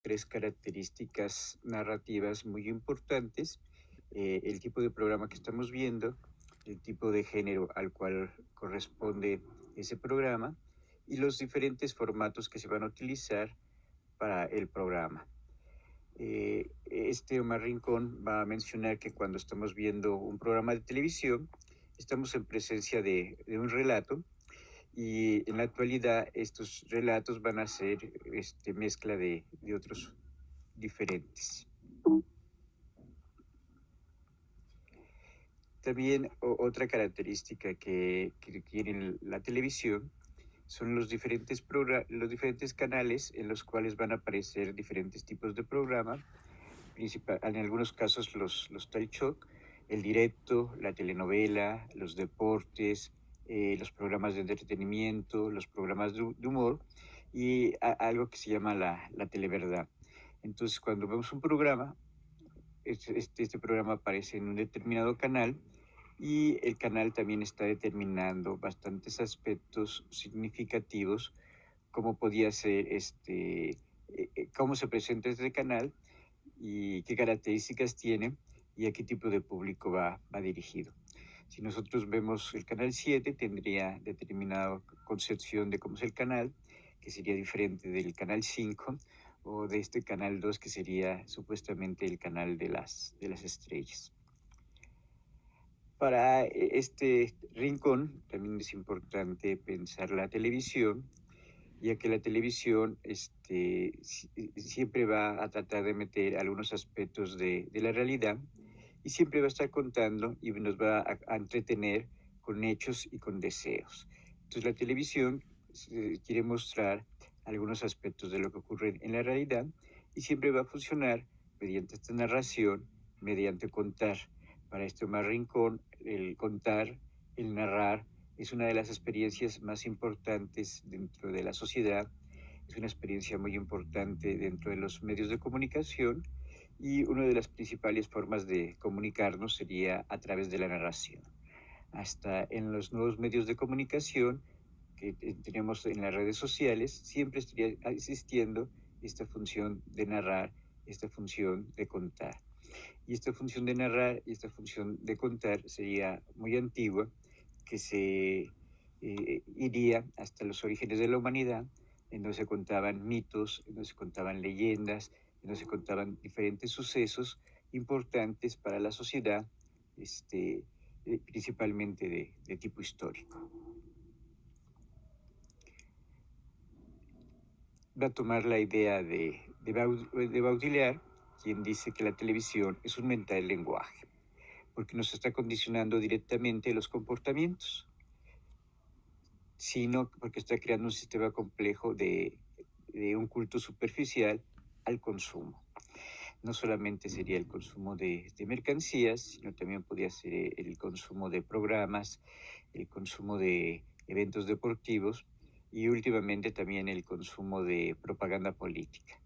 tres características narrativas muy importantes: el tipo de programa que estamos viendo, el tipo de género al cual corresponde ese programa y los diferentes formatos que se van a utilizar para el programa. Omar Rincón va a mencionar que cuando estamos viendo un programa de televisión, estamos en presencia de un relato, y en la actualidad estos relatos van a ser mezcla de otros diferentes. También otra característica que tiene la televisión son los diferentes canales en los cuales van a aparecer diferentes tipos de programa, en algunos casos los talk show, el directo, la telenovela, los deportes, los programas de entretenimiento, los programas de humor y algo que se llama la televerdad. Entonces, cuando vemos un programa, este programa aparece en un determinado canal, y el canal también está determinando bastantes aspectos significativos, como podía ser cómo se presenta este canal y qué características tiene y a qué tipo de público va dirigido. Si nosotros vemos el canal 7, tendría determinada concepción de cómo es el canal, que sería diferente del canal 5 o de este canal 2, que sería supuestamente el canal de las estrellas. Para este rincón también es importante pensar la televisión, ya que la televisión siempre va a tratar de meter algunos aspectos de la realidad, y siempre va a estar contando y nos va a entretener con hechos y con deseos. Entonces la televisión quiere mostrar algunos aspectos de lo que ocurre en la realidad, y siempre va a funcionar mediante esta narración, mediante contar. Para Omar Rincón, el contar, el narrar, es una de las experiencias más importantes dentro de la sociedad, es una experiencia muy importante dentro de los medios de comunicación, y una de las principales formas de comunicarnos sería a través de la narración. Hasta en los nuevos medios de comunicación que tenemos en las redes sociales, siempre estaría existiendo esta función de narrar, esta función de contar. Y esta función de narrar y esta función de contar sería muy antigua, que se iría hasta los orígenes de la humanidad, en donde se contaban mitos, en donde se contaban leyendas, en donde se contaban diferentes sucesos importantes para la sociedad, principalmente de tipo histórico. Va a tomar la idea de Baudrillard, quien dice que la televisión es un mental lenguaje, porque nos está condicionando directamente los comportamientos, sino porque está creando un sistema complejo de un culto superficial al consumo. No solamente sería el consumo de mercancías, sino también podría ser el consumo de programas, el consumo de eventos deportivos y últimamente también el consumo de propaganda política.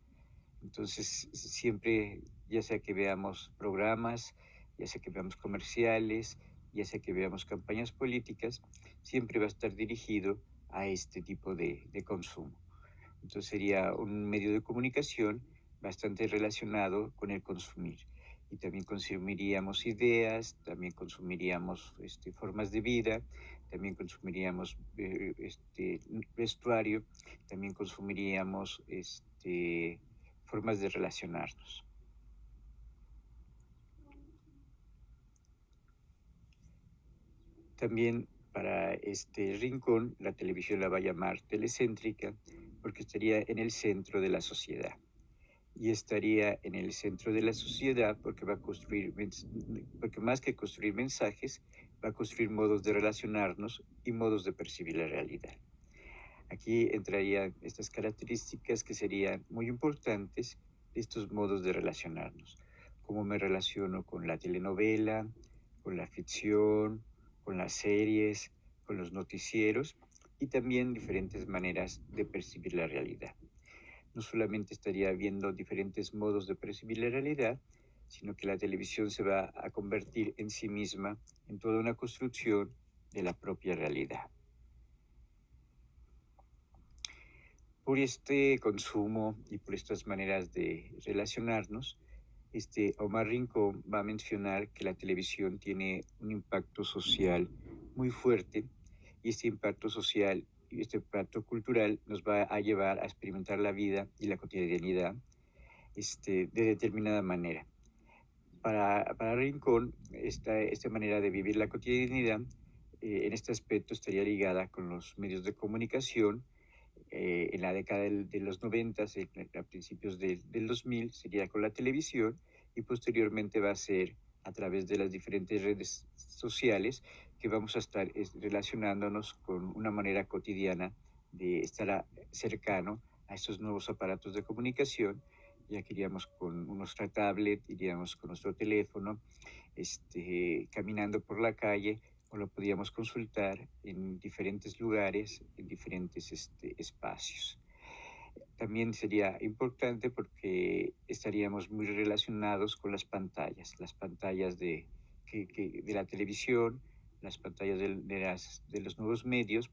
Entonces, siempre, ya sea que veamos programas, ya sea que veamos comerciales, ya sea que veamos campañas políticas, siempre va a estar dirigido a este tipo de consumo. Entonces sería un medio de comunicación bastante relacionado con el consumir. Y también consumiríamos ideas, también consumiríamos formas de vida, también consumiríamos vestuario, también consumiríamos formas de relacionarnos. También para este rincón, la televisión la va a llamar telecéntrica, porque estaría en el centro de la sociedad. Y estaría en el centro de la sociedad porque va a construir, porque más que construir mensajes, va a construir modos de relacionarnos y modos de percibir la realidad. Aquí entrarían estas características que serían muy importantes de estos modos de relacionarnos. Cómo me relaciono con la telenovela, con la ficción, con las series, con los noticieros, y también diferentes maneras de percibir la realidad. No solamente estaría viendo diferentes modos de percibir la realidad, sino que la televisión se va a convertir en sí misma en toda una construcción de la propia realidad. Por este consumo y por estas maneras de relacionarnos, Omar Rincón va a mencionar que la televisión tiene un impacto social muy fuerte y este impacto social y este impacto cultural nos va a llevar a experimentar la vida y la cotidianidad de determinada manera. Para Rincón, esta manera de vivir la cotidianidad en este aspecto estaría ligada con los medios de comunicación. En la década de los 90, a principios del 2000, sería con la televisión y posteriormente va a ser a través de las diferentes redes sociales que vamos a estar relacionándonos con una manera cotidiana de estar cercano a estos nuevos aparatos de comunicación. Ya que iríamos con nuestra tablet, iríamos con nuestro teléfono, caminando por la calle o lo podíamos consultar en diferentes lugares, en diferentes espacios. También sería importante porque estaríamos muy relacionados con las pantallas de la televisión, las pantallas de los nuevos medios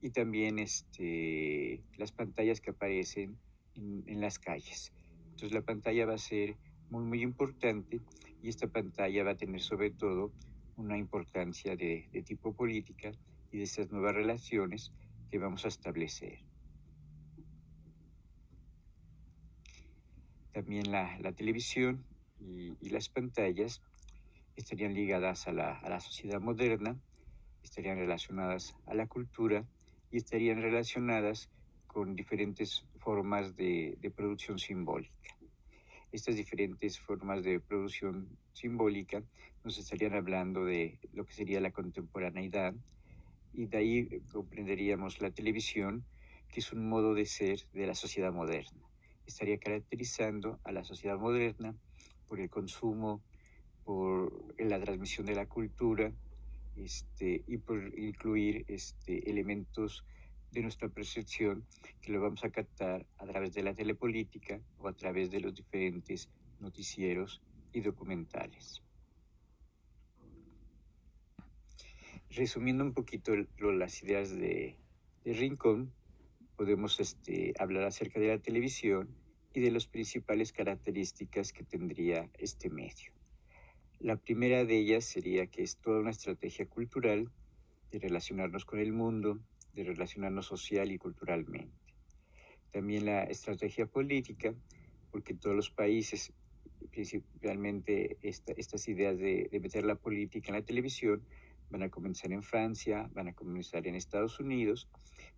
y también las pantallas que aparecen en las calles. Entonces la pantalla va a ser muy importante y esta pantalla va a tener sobre todo una importancia de tipo política y de esas nuevas relaciones que vamos a establecer. También la televisión y las pantallas estarían ligadas a la sociedad moderna, estarían relacionadas a la cultura y estarían relacionadas con diferentes formas de producción simbólica. Estas diferentes formas de producción simbólica nos estarían hablando de lo que sería la contemporaneidad y de ahí comprenderíamos la televisión, que es un modo de ser de la sociedad moderna. Estaría caracterizando a la sociedad moderna por el consumo, por la transmisión de la cultura y por incluir elementos de nuestra percepción que lo vamos a captar a través de la telepolítica o a través de los diferentes noticieros y documentales. Resumiendo un poquito las ideas de Rincón, podemos hablar acerca de la televisión y de las principales características que tendría este medio. La primera de ellas sería que es toda una estrategia cultural de relacionarnos con el mundo, de relacionarnos social y culturalmente. También la estrategia política, porque todos los países, principalmente estas ideas de meter la política en la televisión, van a comenzar en Francia, van a comenzar en Estados Unidos,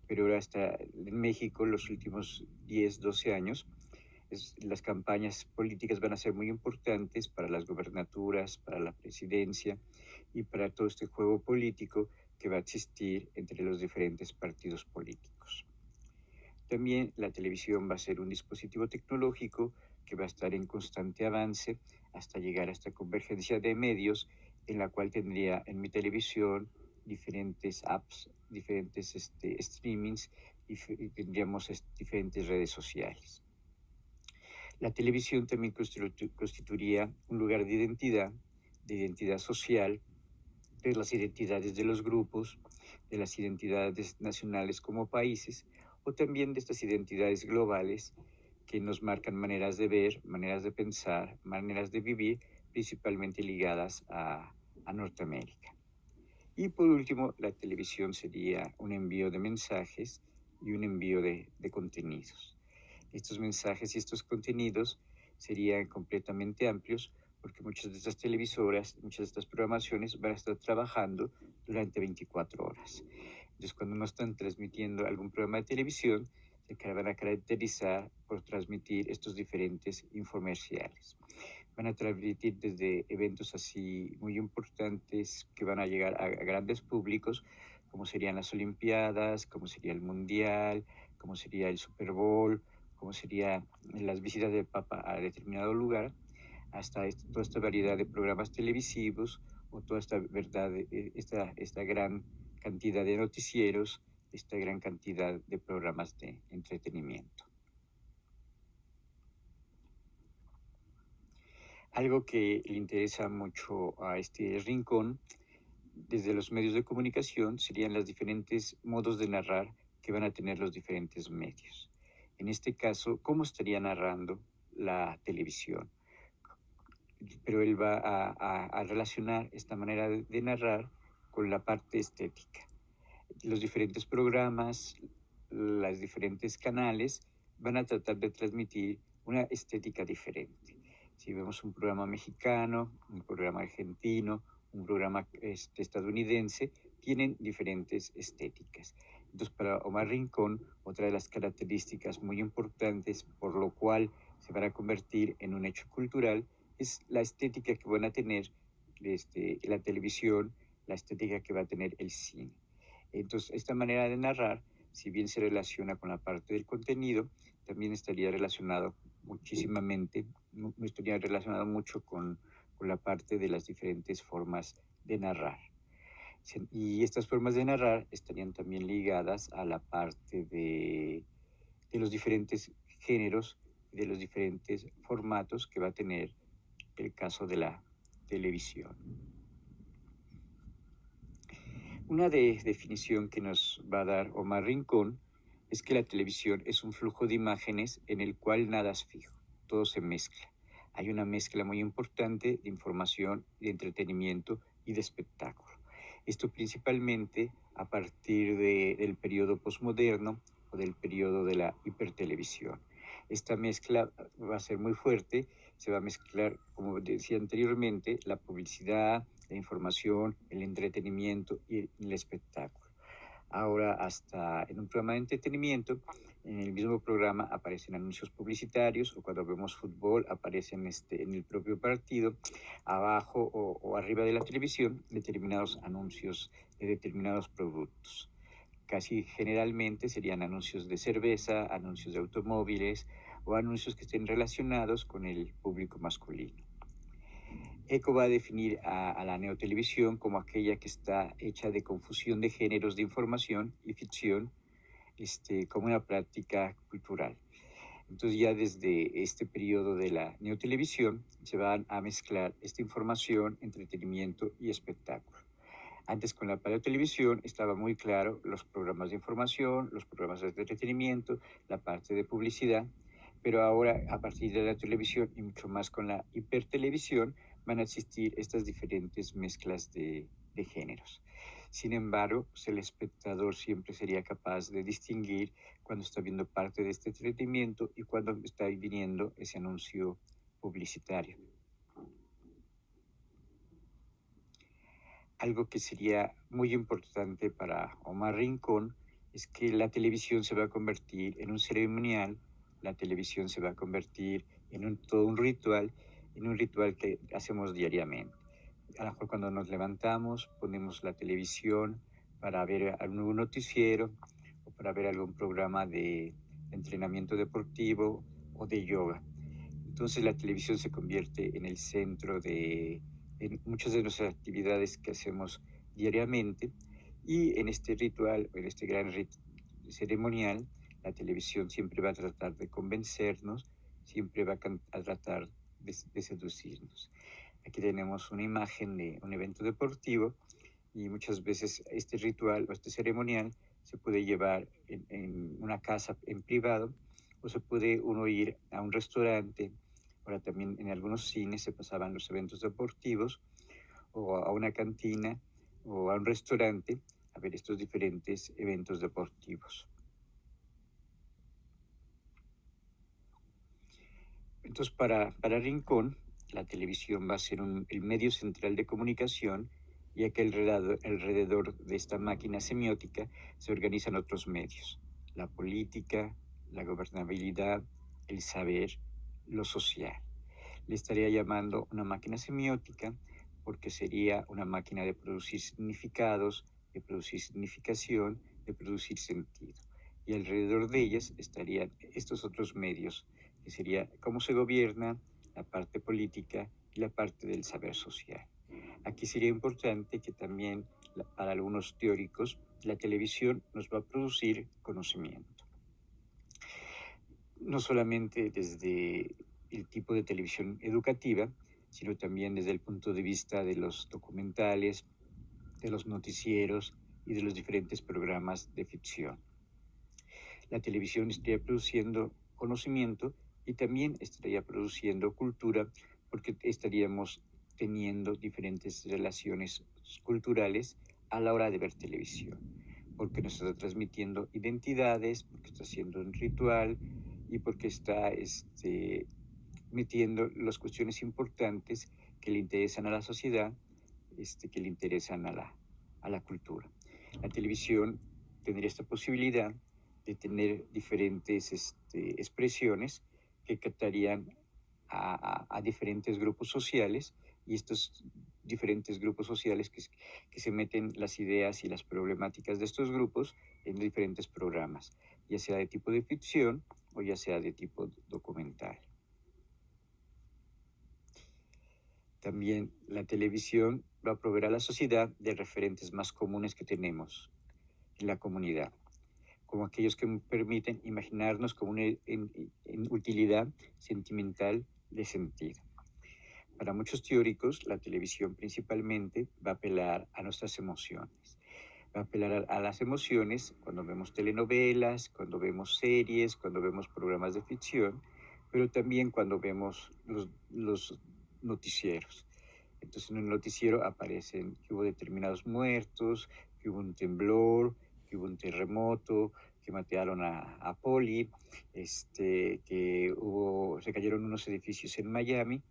pero ahora hasta en México los últimos 10, 12 años, las campañas políticas van a ser muy importantes para las gobernaturas, para la presidencia y para todo este juego político que va a existir entre los diferentes partidos políticos. También la televisión va a ser un dispositivo tecnológico que va a estar en constante avance hasta llegar a esta convergencia de medios en la cual tendría en mi televisión diferentes apps, diferentes streamings y tendríamos diferentes redes sociales. La televisión también constituiría un lugar de identidad social, de las identidades de los grupos, de las identidades nacionales como países, o también de estas identidades globales que nos marcan maneras de ver, maneras de pensar, maneras de vivir, principalmente ligadas a Norteamérica. Y por último, la televisión sería un envío de mensajes y un envío de contenidos. Estos mensajes y estos contenidos serían completamente amplios porque muchas de estas televisoras, muchas de estas programaciones van a estar trabajando durante 24 horas. Entonces, cuando no están transmitiendo algún programa de televisión, se van a caracterizar por transmitir estos diferentes infomerciales. Van a transmitir desde eventos así muy importantes que van a llegar a grandes públicos, como serían las Olimpiadas, como sería el Mundial, como sería el Super Bowl, como serían las visitas del Papa a determinado lugar, hasta toda esta variedad de programas televisivos o toda esta gran cantidad de noticieros, esta gran cantidad de programas de entretenimiento. Algo que le interesa mucho a este Rincón desde los medios de comunicación serían los diferentes modos de narrar que van a tener los diferentes medios. en este caso, cómo estaría narrando la televisión. Pero él va a relacionar esta manera de narrar con la parte estética. Los diferentes programas, los diferentes canales van a tratar de transmitir una estética diferente. Si vemos un programa mexicano, un programa argentino, un programa estadounidense, tienen diferentes estéticas. Entonces, para Omar Rincón, otra de las características muy importantes por lo cual se van a convertir en un hecho cultural es la estética que van a tener la televisión, la estética que va a tener el cine. Entonces, esta manera de narrar, si bien se relaciona con la parte del contenido, también estaría relacionado muchísimamente, estaría relacionado mucho con la parte de las diferentes formas de narrar. Y estas formas de narrar estarían también ligadas a la parte de los diferentes géneros, de los diferentes formatos que va a tener el caso de la televisión. Una definición que nos va a dar Omar Rincón es que la televisión es un flujo de imágenes en el cual nada es fijo, todo se mezcla. Hay una mezcla muy importante de información, de entretenimiento y de espectáculo. Esto principalmente a partir del periodo posmoderno o del periodo de la hipertelevisión. Esta mezcla va a ser muy fuerte, se va a mezclar, como decía anteriormente, la publicidad, la información, el entretenimiento y el espectáculo. Ahora, hasta en un programa de entretenimiento, en el mismo programa aparecen anuncios publicitarios o cuando vemos fútbol aparecen en el propio partido, abajo o arriba de la televisión, determinados anuncios de determinados productos. Casi generalmente serían anuncios de cerveza, anuncios de automóviles o anuncios que estén relacionados con el público masculino. ECO va a definir a la neotelevisión como aquella que está hecha de confusión de géneros de información y ficción como una práctica cultural. Entonces ya desde este periodo de la neotelevisión se van a mezclar esta información, entretenimiento y espectáculo. Antes con la paleotelevisión estaba muy claro los programas de información, los programas de entretenimiento, la parte de publicidad, pero ahora a partir de la televisión y mucho más con la hipertelevisión van a existir estas diferentes mezclas de géneros. Sin embargo, pues el espectador siempre sería capaz de distinguir cuando está viendo parte de este entretenimiento y cuando está viniendo ese anuncio publicitario. Algo que sería muy importante para Omar Rincón es que la televisión se va a convertir en un ceremonial, la televisión se va a convertir en todo un ritual, en un ritual que hacemos diariamente. A lo mejor cuando nos levantamos ponemos la televisión para ver algún noticiero o para ver algún programa de entrenamiento deportivo o de yoga. Entonces la televisión se convierte en el centro de muchas de nuestras actividades que hacemos diariamente y en este ritual, en este gran ceremonial, la televisión siempre va a tratar de convencernos, siempre va a tratar de seducirnos. Aquí tenemos una imagen de un evento deportivo y muchas veces este ritual o este ceremonial se puede llevar en una casa en privado o se puede uno ir a un restaurante. Ahora también en algunos cines se pasaban los eventos deportivos o a una cantina o a un restaurante a ver estos diferentes eventos deportivos. Entonces, para Rincón, la televisión va a ser el medio central de comunicación, ya que alrededor de esta máquina semiótica se organizan otros medios: la política, la gobernabilidad, el saber, lo social. Le estaría llamando una máquina semiótica porque sería una máquina de producir significados, de producir significación, de producir sentido. Y alrededor de ellas estarían estos otros medios, que sería cómo se gobierna, la parte política y la parte del saber social. Aquí sería importante que también, para algunos teóricos, la televisión nos va a producir conocimiento. No solamente desde el tipo de televisión educativa, sino también desde el punto de vista de los documentales, de los noticieros y de los diferentes programas de ficción. La televisión estaría produciendo conocimiento y también estaría produciendo cultura, porque estaríamos teniendo diferentes relaciones culturales a la hora de ver televisión, porque nos está transmitiendo identidades, porque está haciendo un ritual y porque está metiendo las cuestiones importantes que le interesan a la sociedad, que le interesan a la cultura. La televisión tendría esta posibilidad de tener diferentes expresiones que captarían a diferentes grupos sociales, y estos diferentes grupos sociales que se meten las ideas y las problemáticas de estos grupos en diferentes programas, ya sea de tipo de ficción o ya sea de tipo documental. También la televisión va a proveer a la sociedad de referentes más comunes que tenemos en la comunidad, como aquellos que permiten imaginarnos como una en utilidad sentimental de sentido. Para muchos teóricos, la televisión principalmente va a apelar a nuestras emociones. Va a apelar a las emociones cuando vemos telenovelas, cuando vemos series, cuando vemos programas de ficción, pero también cuando vemos los noticieros. Entonces en el noticiero aparecen que hubo determinados muertos, que hubo un temblor, que hubo un terremoto, que mataron a Poli, se cayeron unos edificios en Miami.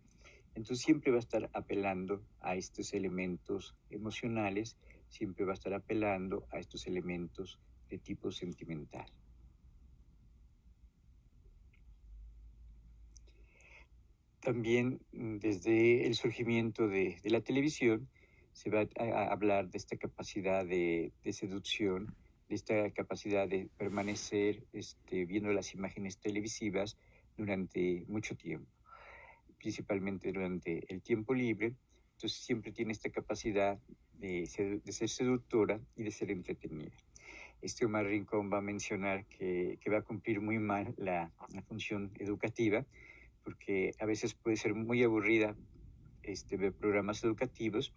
Entonces siempre va a estar apelando a estos elementos emocionales, siempre va a estar apelando a estos elementos de tipo sentimental. También desde el surgimiento de la televisión se va a hablar de esta capacidad de seducción, de esta capacidad de permanecer viendo las imágenes televisivas durante mucho tiempo, principalmente durante el tiempo libre. Entonces siempre tiene esta capacidad de ser seductora y de ser entretenida. Omar Rincón va a mencionar que va a cumplir muy mal la función educativa, porque a veces puede ser muy aburrida ver programas educativos,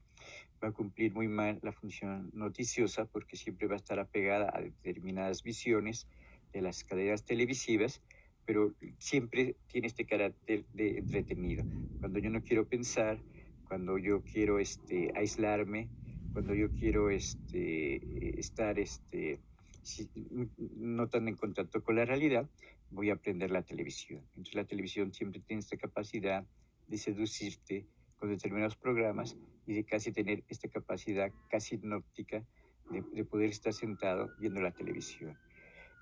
va a cumplir muy mal la función noticiosa, porque siempre va a estar apegada a determinadas visiones de las cadenas televisivas, pero siempre tiene este carácter de entretenido. Cuando yo no quiero pensar, cuando yo quiero aislarme, cuando yo quiero estar no tan en contacto con la realidad, voy a aprender la televisión. Entonces la televisión siempre tiene esta capacidad de seducirte con determinados programas y de casi tener esta capacidad casi hipnótica de poder estar sentado viendo la televisión.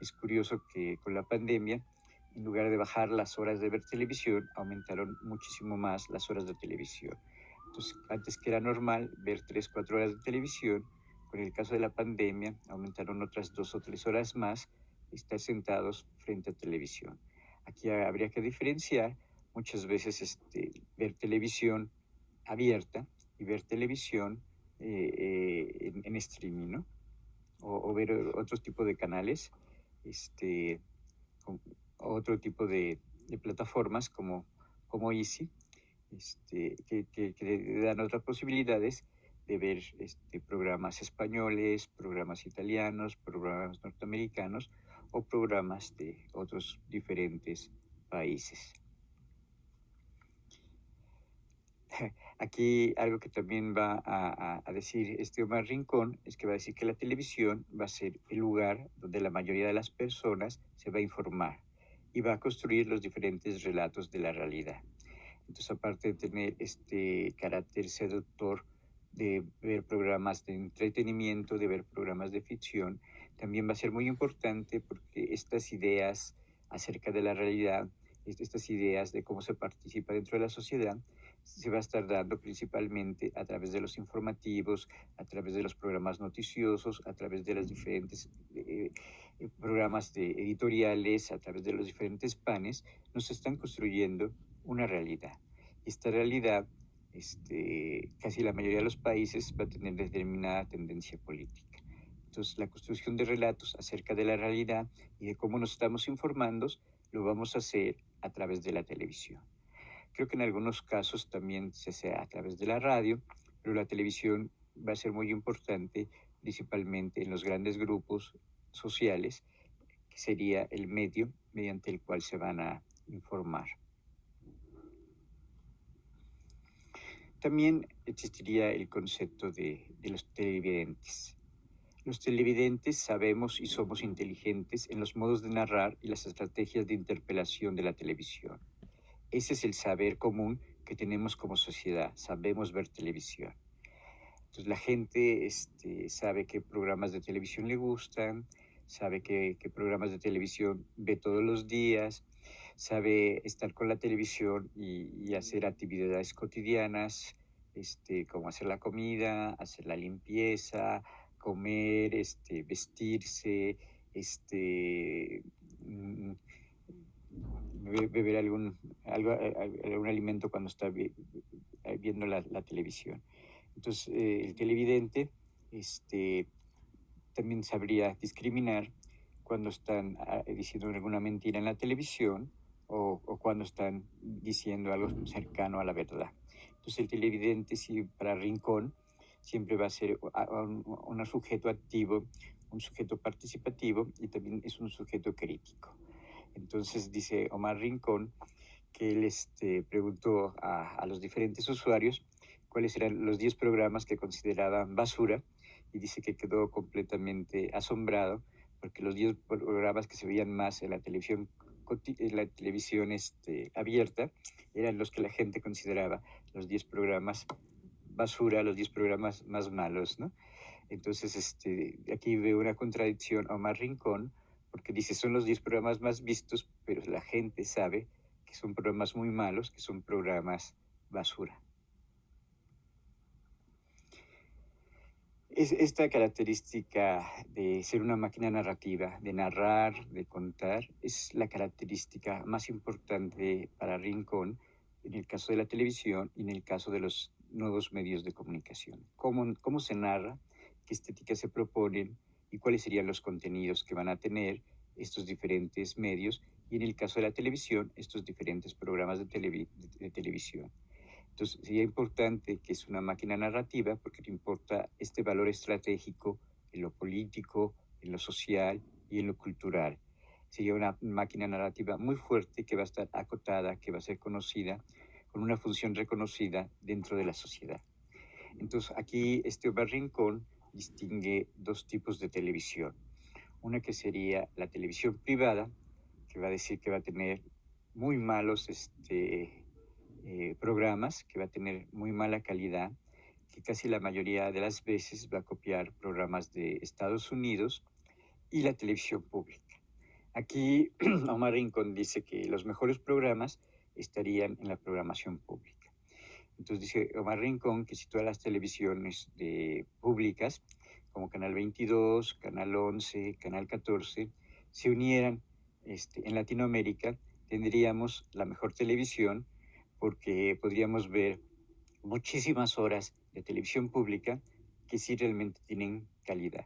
Es curioso que con la pandemia, en lugar de bajar las horas de ver televisión, aumentaron muchísimo más las horas de televisión. Entonces, antes que era normal ver 3, 4 horas de televisión, con el caso de la pandemia, aumentaron otras 2 o 3 horas más estar sentados frente a televisión. Aquí habría que diferenciar muchas veces ver televisión abierta y ver televisión en streaming, ¿no? O ver otros tipos de canales, con otro tipo de plataformas como Easy, que dan otras posibilidades de ver programas españoles, programas italianos, programas norteamericanos o programas de otros diferentes países. Aquí algo que también va a decir Omar Rincón es que va a decir que la televisión va a ser el lugar donde la mayoría de las personas se va a informar y va a construir los diferentes relatos de la realidad. Entonces, aparte de tener este carácter seductor de ver programas de entretenimiento, de ver programas de ficción, también va a ser muy importante porque estas ideas acerca de la realidad, estas ideas de cómo se participa dentro de la sociedad, se va a estar dando principalmente a través de los informativos, a través de los programas noticiosos, a través de los diferentes programas editoriales, a través de los diferentes panes, nos están construyendo una realidad. Esta realidad, casi la mayoría de los países va a tener determinada tendencia política. Entonces, la construcción de relatos acerca de la realidad y de cómo nos estamos informando, lo vamos a hacer a través de la televisión. Creo que en algunos casos también se hace a través de la radio, pero la televisión va a ser muy importante, principalmente en los grandes grupos sociales, que sería el medio mediante el cual se van a informar. También existiría el concepto de los televidentes. Los televidentes sabemos y somos inteligentes en los modos de narrar y las estrategias de interpelación de la televisión. Ese es el saber común que tenemos como sociedad, sabemos ver televisión. Entonces la gente sabe qué programas de televisión le gustan, sabe qué programas de televisión ve todos los días, sabe estar con la televisión y hacer actividades cotidianas, como hacer la comida, hacer la limpieza, comer, vestirse, mm, beber algún alimento cuando está viendo la televisión. Entonces, el televidente también sabría discriminar cuando están diciendo alguna mentira en la televisión o cuando están diciendo algo cercano a la verdad. Entonces, el televidente, sí, para Rincón, siempre va a ser un sujeto activo, un sujeto participativo y también es un sujeto crítico. Entonces, dice Omar Rincón que él preguntó a los diferentes usuarios cuáles eran los 10 programas que consideraban basura y dice que quedó completamente asombrado porque los 10 programas que se veían más en la televisión abierta eran los que la gente consideraba los 10 programas basura, los 10 programas más malos, ¿no? Entonces, aquí veo una contradicción a Omar Rincón, porque dice, son los 10 programas más vistos, pero la gente sabe que son programas muy malos, que son programas basura. Esta característica de ser una máquina narrativa, de narrar, de contar, es la característica más importante para Rincón en el caso de la televisión y en el caso de los nuevos medios de comunicación. ¿Cómo se narra? ¿Qué estética se proponen? ¿Y cuáles serían los contenidos que van a tener estos diferentes medios? Y en el caso de la televisión, estos diferentes programas de televisión. Entonces, sería importante que es una máquina narrativa porque te importa este valor estratégico en lo político, en lo social y en lo cultural. Sería una máquina narrativa muy fuerte que va a estar acotada, que va a ser conocida, con una función reconocida dentro de la sociedad. Entonces, aquí Omar Rincón distingue dos tipos de televisión. Una que sería la televisión privada, que va a decir que va a tener muy malos programas, que va a tener muy mala calidad, que casi la mayoría de las veces va a copiar programas de Estados Unidos y la televisión pública. Aquí Omar Rincón dice que los mejores programas estarían en la programación pública. Entonces dice Omar Rincón que si todas las televisiones públicas, como Canal 22, Canal 11, Canal 14, se unieran en Latinoamérica, tendríamos la mejor televisión porque podríamos ver muchísimas horas de televisión pública que sí realmente tienen calidad.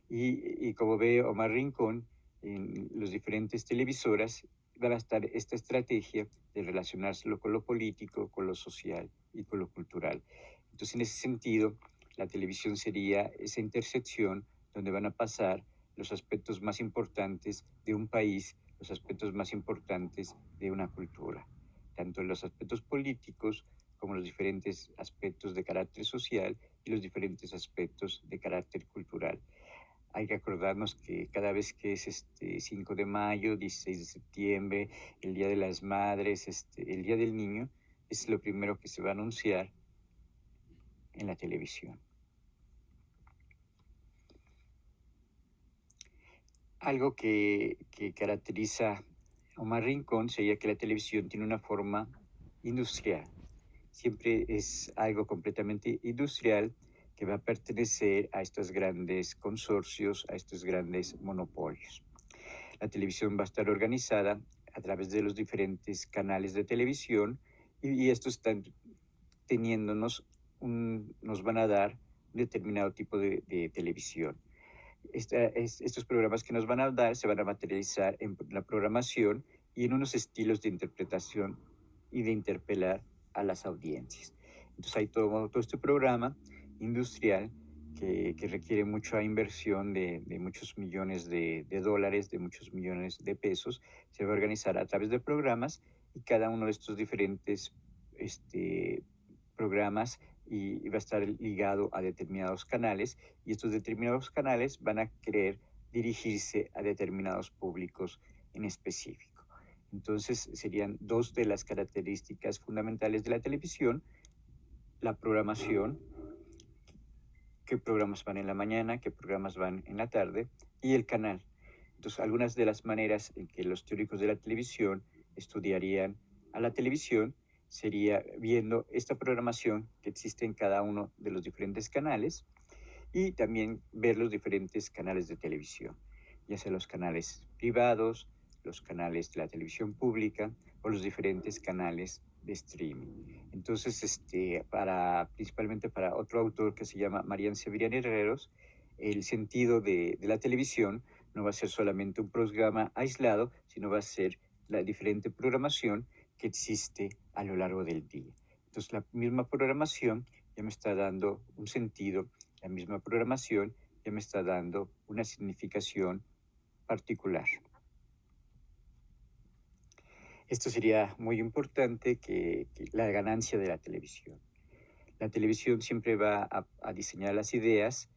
Y como ve Omar Rincón, en las diferentes televisoras va a estar esta estrategia de relacionárselo con lo político, con lo social y con lo cultural. Entonces, en ese sentido, la televisión sería esa intersección donde van a pasar los aspectos más importantes de un país, los aspectos más importantes de una cultura, tanto en los aspectos políticos como los diferentes aspectos de carácter social y los diferentes aspectos de carácter cultural. Hay que acordarnos que cada vez que es 5 de mayo, 16 de septiembre, el Día de las Madres, el Día del Niño, es lo primero que se va a anunciar en la televisión. Algo que caracteriza a Omar Rincón sería que la televisión tiene una forma industrial. Siempre es algo completamente industrial que va a pertenecer a estos grandes consorcios, a estos grandes monopolios. La televisión va a estar organizada a través de los diferentes canales de televisión y estos están nos van a dar un determinado tipo de televisión. Estos programas que nos van a dar se van a materializar en la programación y en unos estilos de interpretación y de interpelar a las audiencias. Entonces hay todo este programa industrial que requiere mucha inversión de muchos millones de dólares, de muchos millones de pesos. Se va a organizar a través de programas y cada uno de estos diferentes programas y va a estar ligado a determinados canales y estos determinados canales van a querer dirigirse a determinados públicos en específico. Entonces serían dos de las características fundamentales de la televisión: la programación, qué programas van en la mañana, qué programas van en la tarde, y el canal. Entonces, algunas de las maneras en que los teóricos de la televisión estudiarían a la televisión sería viendo esta programación que existe en cada uno de los diferentes canales y también ver los diferentes canales de televisión, ya sea los canales privados, los canales de la televisión pública o los diferentes canales de streaming. Entonces, principalmente para otro autor que se llama Marian Severian Herreros, el sentido de la televisión no va a ser solamente un programa aislado, sino va a ser la diferente programación que existe a lo largo del día. Entonces, la misma programación ya me está dando un sentido, la misma programación ya me está dando una significación particular. Esto sería muy importante que la ganancia de la televisión. La televisión siempre va a diseñar las ideas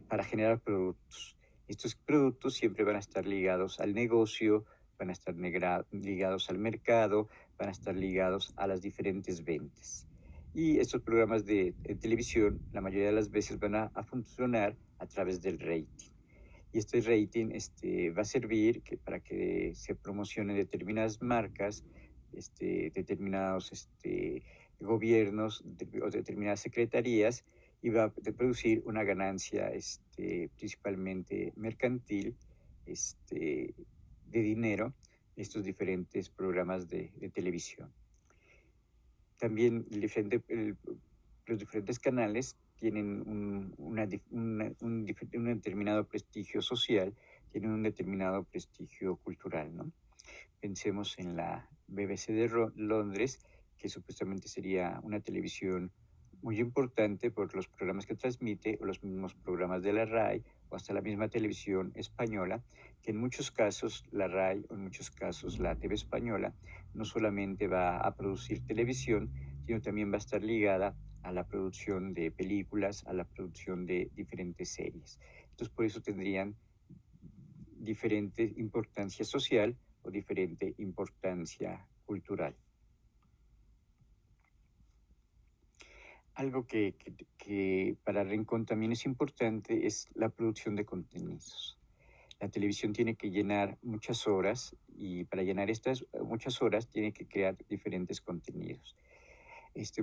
para generar productos. Estos productos siempre van a estar ligados al negocio, van a estar ligados al mercado, van a estar ligados a las diferentes ventas. Y estos programas de televisión, la mayoría de las veces van a funcionar a través del rating. Y este rating va a servir para que se promocionen determinadas marcas, determinados gobiernos o determinadas secretarías, y va a producir una ganancia principalmente mercantil, de dinero, estos diferentes programas de televisión. También los diferentes canales tienen un determinado prestigio social, tienen un determinado prestigio cultural, ¿no? Pensemos en la BBC de Londres, que supuestamente sería una televisión muy importante por los programas que transmite, o los mismos programas de la RAI, o hasta la misma televisión española, que en muchos casos la RAI, o en muchos casos la TV española, no solamente va a producir televisión, sino también va a estar ligada a la producción de películas, a la producción de diferentes series. Entonces, por eso tendrían diferente importancia social o diferente importancia cultural. Algo que para Rincón también es importante es la producción de contenidos. La televisión tiene que llenar muchas horas, y para llenar estas muchas horas tiene que crear diferentes contenidos.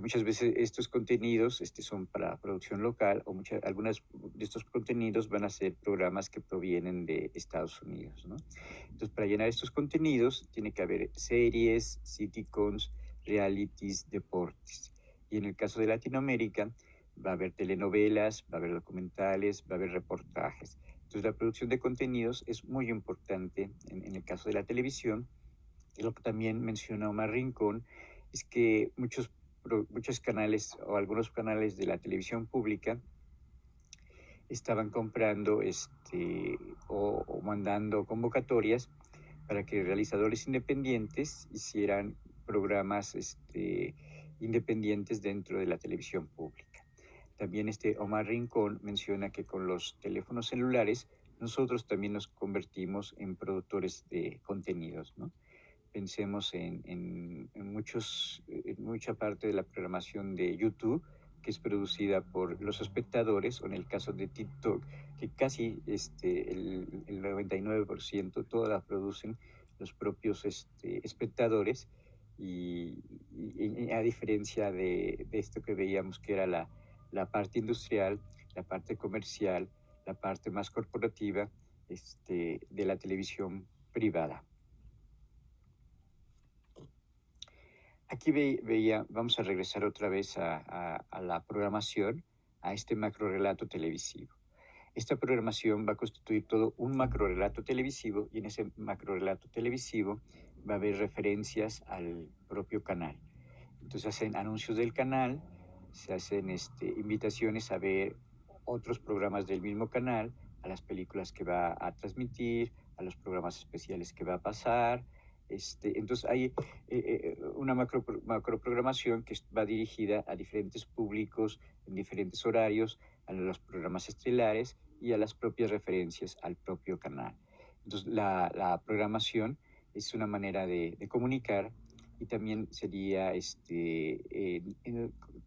Muchas veces estos contenidos son para producción local, o algunos de estos contenidos van a ser programas que provienen de Estados Unidos, ¿no? Entonces, para llenar estos contenidos tiene que haber series, sitcoms, realities, deportes. Y en el caso de Latinoamérica va a haber telenovelas, va a haber documentales, va a haber reportajes. Entonces, la producción de contenidos es muy importante en el caso de la televisión. Y lo que también menciona Omar Rincón es que muchos canales, o algunos canales de la televisión pública, estaban comprando o mandando convocatorias para que realizadores independientes hicieran programas independientes dentro de la televisión pública. También Omar Rincón menciona que con los teléfonos celulares nosotros también nos convertimos en productores de contenidos, ¿no? Pensemos en mucha parte de la programación de YouTube, que es producida por los espectadores, o en el caso de TikTok, que casi el 99% todas la producen los propios espectadores, y a diferencia de esto que veíamos que era la parte industrial, la parte comercial, la parte más corporativa de la televisión privada. Aquí vamos a regresar otra vez a la programación, a este macrorelato televisivo. Esta programación va a constituir todo un macrorelato televisivo, y en ese macrorelato televisivo va a haber referencias al propio canal. Entonces hacen anuncios del canal, se hacen invitaciones a ver otros programas del mismo canal, a las películas que va a transmitir, a los programas especiales que va a pasar. Entonces hay una macroprogramación que va dirigida a diferentes públicos en diferentes horarios, a los programas estelares y a las propias referencias al propio canal. Entonces la programación es una manera de comunicar y también sería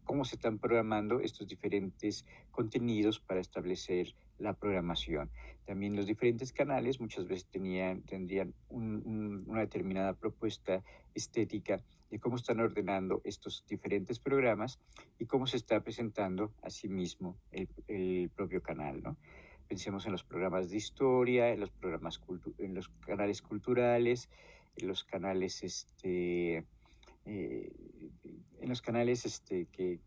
cómo se están programando estos diferentes contenidos para establecer la programación. También los diferentes canales muchas veces tendrían una determinada propuesta estética de cómo están ordenando estos diferentes programas y cómo se está presentando a sí mismo el propio canal, ¿no? Pensemos en los programas de historia, en los canales culturales, en los canales eh, en los canales que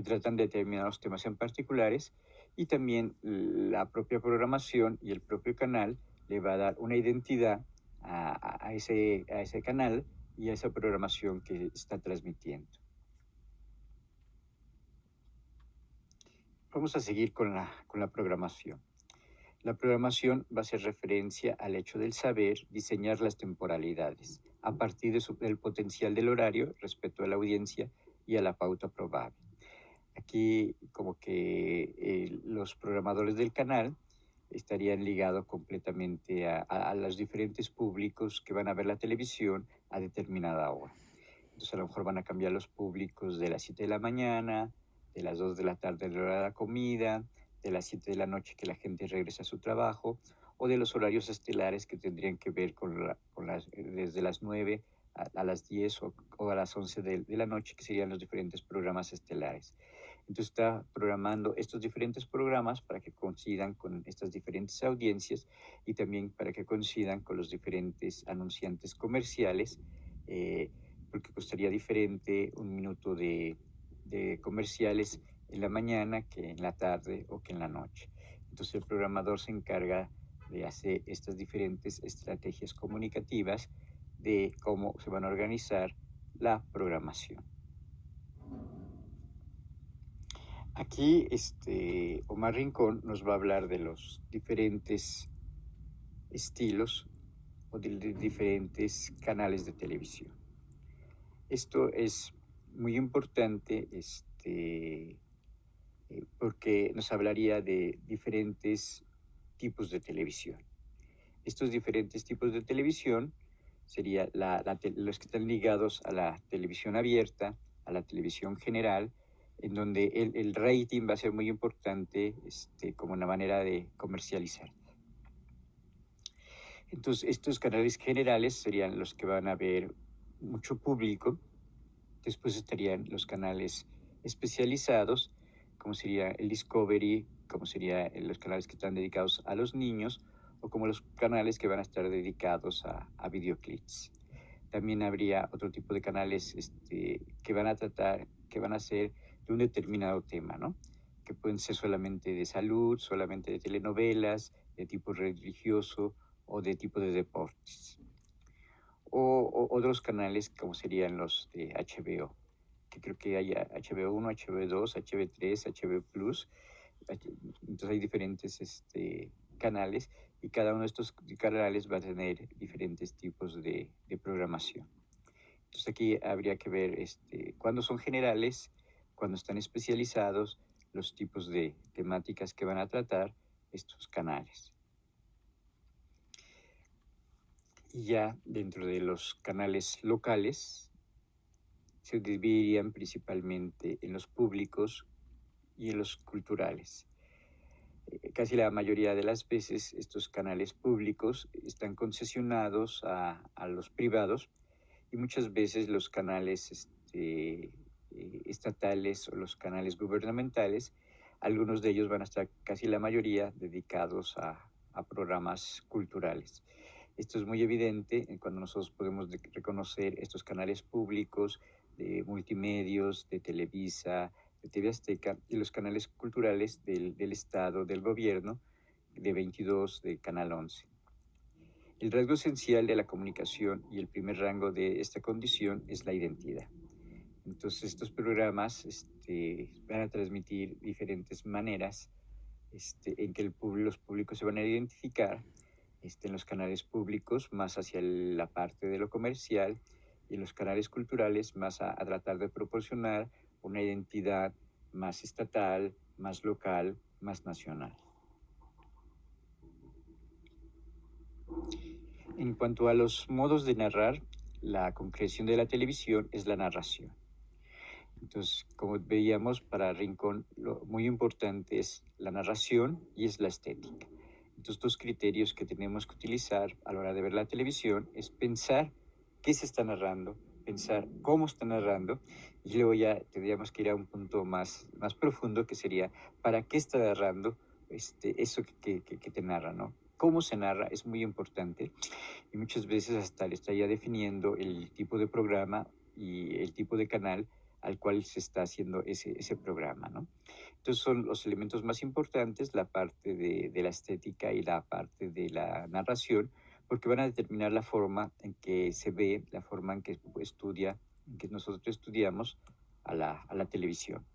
tratan de determinados temas en particulares, y también la propia programación y el propio canal le va a dar una identidad a ese canal y a esa programación que está transmitiendo. Vamos a seguir con la programación. La programación va a hacer referencia al hecho del saber diseñar las temporalidades a partir del potencial del horario respecto a la audiencia y a la pauta probable. Aquí como que los programadores del canal estarían ligados completamente a los diferentes públicos que van a ver la televisión a determinada hora. Entonces a lo mejor van a cambiar los públicos de las 7 de la mañana, de las 2 de la tarde de la hora de la comida, de las 7 de la noche que la gente regresa a su trabajo, o de los horarios estelares que tendrían que ver desde las 9 a las 10 o a las 11 de la noche, que serían los diferentes programas estelares. Entonces está programando estos diferentes programas para que coincidan con estas diferentes audiencias y también para que coincidan con los diferentes anunciantes comerciales, porque costaría diferente un minuto de comerciales en la mañana que en la tarde o que en la noche. Entonces el programador se encarga de hacer estas diferentes estrategias comunicativas de cómo se van a organizar la programación. Aquí Omar Rincón nos va a hablar de los diferentes estilos o de diferentes canales de televisión. Esto es muy importante porque nos hablaría de diferentes tipos de televisión. Estos diferentes tipos de televisión serían los que están ligados a la televisión abierta, a la televisión general, en donde el rating va a ser muy importante como una manera de comercializar. Entonces, estos canales generales serían los que van a ver mucho público. Después estarían los canales especializados, como sería el Discovery, como serían los canales que están dedicados a los niños, o como los canales que van a estar dedicados a videoclips. También habría otro tipo de canales que van a ser de un determinado tema, ¿no? Que pueden ser solamente de salud, solamente de telenovelas, de tipo religioso o de tipo de deportes. O otros canales como serían los de HBO, que creo que hay HBO1, HBO2, HBO3, HBO Plus. Entonces hay diferentes canales, y cada uno de estos canales va a tener diferentes tipos de programación. Entonces aquí habría que ver cuándo son generales, cuándo están especializados, los tipos de temáticas que van a tratar estos canales. Y ya dentro de los canales locales se dividirían principalmente en los públicos y en los culturales. Casi la mayoría de las veces estos canales públicos están concesionados a los privados, y muchas veces los canales estatales o los canales gubernamentales, algunos de ellos van a estar, casi la mayoría, dedicados a programas culturales. Esto es muy evidente cuando nosotros podemos reconocer estos canales públicos de multimedios, de Televisa, de TV Azteca, y los canales culturales del Estado, del gobierno, de 22, de Canal 11. El rasgo esencial de la comunicación y el primer rango de esta condición es la identidad. Entonces estos programas van a transmitir diferentes maneras en que los públicos se van a identificar en los canales públicos más hacia la parte de lo comercial y en los canales culturales más a tratar de proporcionar una identidad más estatal, más local, más nacional. En cuanto a los modos de narrar, la concreción de la televisión es la narración. Entonces, como veíamos, para Rincón lo muy importante es la narración y es la estética. Entonces, dos criterios que tenemos que utilizar a la hora de ver la televisión es pensar qué se está narrando, pensar cómo está narrando, y luego ya tendríamos que ir a un punto más profundo, que sería para qué está narrando eso que te narra, ¿no? Cómo se narra es muy importante y muchas veces hasta le está ya definiendo el tipo de programa y el tipo de canal al cual se está haciendo ese programa, ¿no? Entonces son los elementos más importantes, la parte de la estética y la parte de la narración, porque van a determinar la forma en que se ve, la forma en que estudia, en que nosotros estudiamos a la televisión.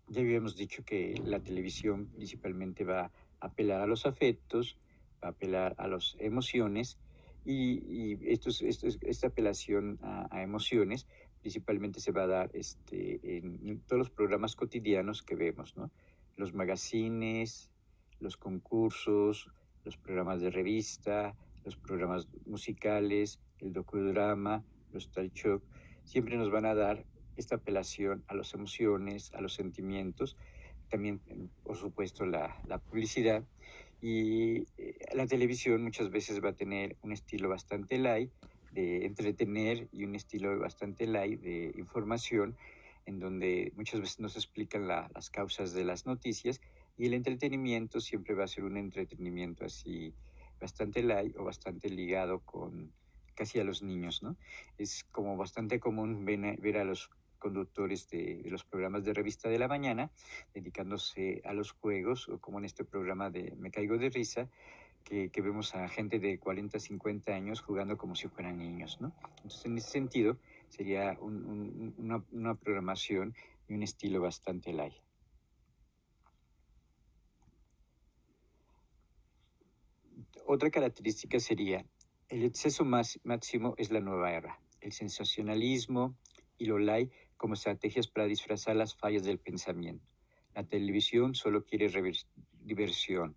Ya habíamos dicho que la televisión principalmente va a apelar a los afectos, va a apelar a las emociones y esta apelación a emociones principalmente se va a dar en todos los programas cotidianos que vemos, ¿no? Los magazines, los concursos, los programas de revista, los programas musicales, el docudrama, los talk show, siempre nos van a dar esta apelación a las emociones, a los sentimientos, también, por supuesto, la publicidad. Y la televisión muchas veces va a tener un estilo bastante light de entretener y un estilo bastante light de información, en donde muchas veces nos explican las causas de las noticias y el entretenimiento siempre va a ser un entretenimiento así bastante light o bastante ligado con casi a los niños, ¿no? Es como bastante común ver a los conductores de los programas de revista de la mañana, dedicándose a los juegos, o como en este programa de Me Caigo de Risa, que vemos a gente de 40, 50 años jugando como si fueran niños, ¿no? Entonces, en ese sentido, sería una programación y un estilo bastante light. Otra característica sería, el exceso máximo es la nueva era, el sensacionalismo y lo light como estrategias para disfrazar las fallas del pensamiento. La televisión solo quiere diversión,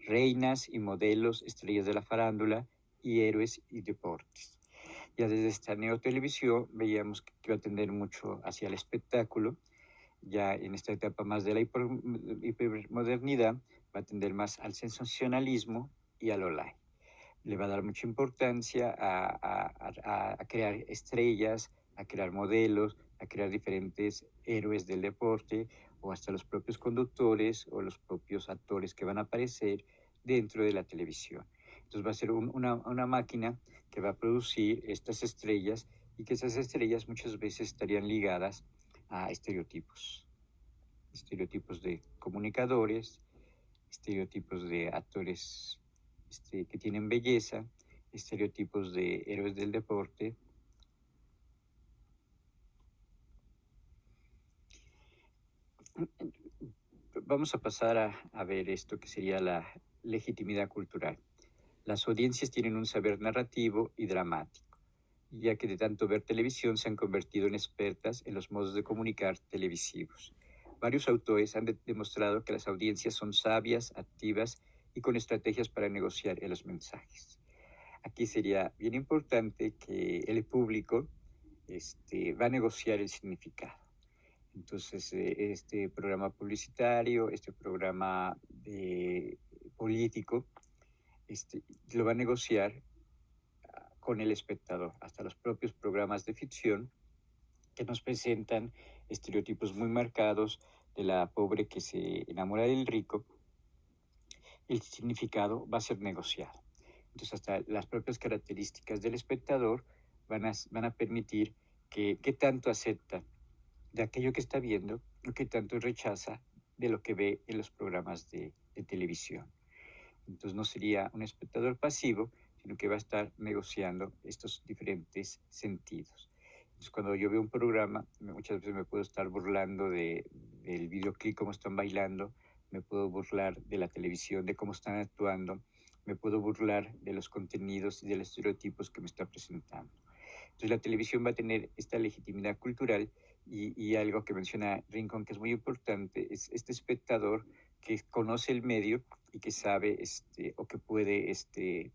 reinas y modelos, estrellas de la farándula y héroes y deportes. Ya desde esta neotelevisión veíamos que iba a tender mucho hacia el espectáculo, ya en esta etapa más de la hipermodernidad va a tender más al sensacionalismo y al online. Le va a dar mucha importancia a crear estrellas, a crear modelos, a crear diferentes héroes del deporte o hasta los propios conductores o los propios actores que van a aparecer dentro de la televisión. Entonces va a ser una máquina que va a producir estas estrellas y que esas estrellas muchas veces estarían ligadas a estereotipos de comunicadores, estereotipos de actores que tienen belleza, estereotipos de héroes del deporte. Vamos a pasar a ver esto que sería la legitimidad cultural. Las audiencias tienen un saber narrativo y dramático, ya que de tanto ver televisión se han convertido en expertas en los modos de comunicar televisivos. Varios autores han demostrado que las audiencias son sabias, activas y con estrategias para negociar en los mensajes. Aquí sería bien importante que el público va a negociar el significado. Entonces, este programa publicitario, este programa político, lo va a negociar con el espectador. Hasta los propios programas de ficción que nos presentan estereotipos muy marcados de la pobre que se enamora del rico, el significado va a ser negociado. Entonces, hasta las propias características del espectador van a permitir que tanto acepta de aquello que está viendo o que tanto rechaza de lo que ve en los programas de televisión. Entonces, no sería un espectador pasivo, sino que va a estar negociando estos diferentes sentidos. Entonces, cuando yo veo un programa, muchas veces me puedo estar burlando del videoclip, cómo están bailando, me puedo burlar de la televisión, de cómo están actuando, me puedo burlar de los contenidos y de los estereotipos que me está presentando. Entonces la televisión va a tener esta legitimidad cultural y algo que menciona Rincón que es muy importante, es este espectador que conoce el medio y que sabe o que puede